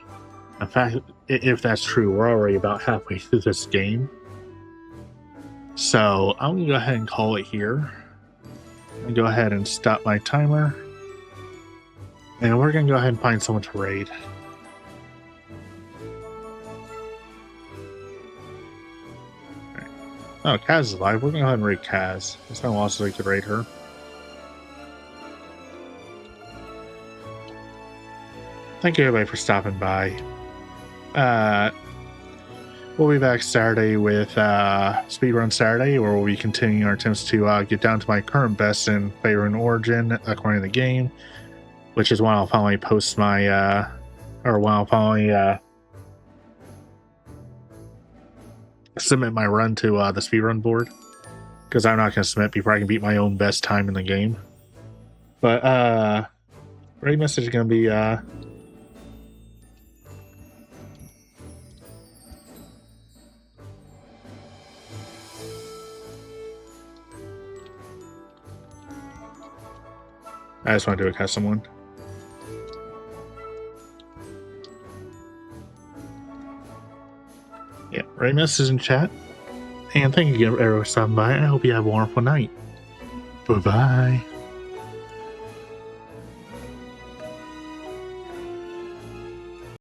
In fact, if that's true, we're already about halfway through this game. So I'm going to go ahead and call it here. And go ahead and stop my timer. And we're going to go ahead and find someone to raid. Right. Oh, Kaz is alive. We're going to go ahead and raid Kaz. It's been a while since we could raid her. Thank you everybody for stopping by. We'll be back Saturday with Speedrun Saturday, where we'll be continuing our attempts to get down to my current best in Favor and Origin according to the game, which is when I'll finally post my, or when I'll finally submit my run to the speedrun board, because I'm not going to submit before I can beat my own best time in the game. But raid message is going to be I just want to do a custom one. Yeah, right message in chat. And thank you everyone for stopping by. I hope you have a wonderful night. Bye-bye.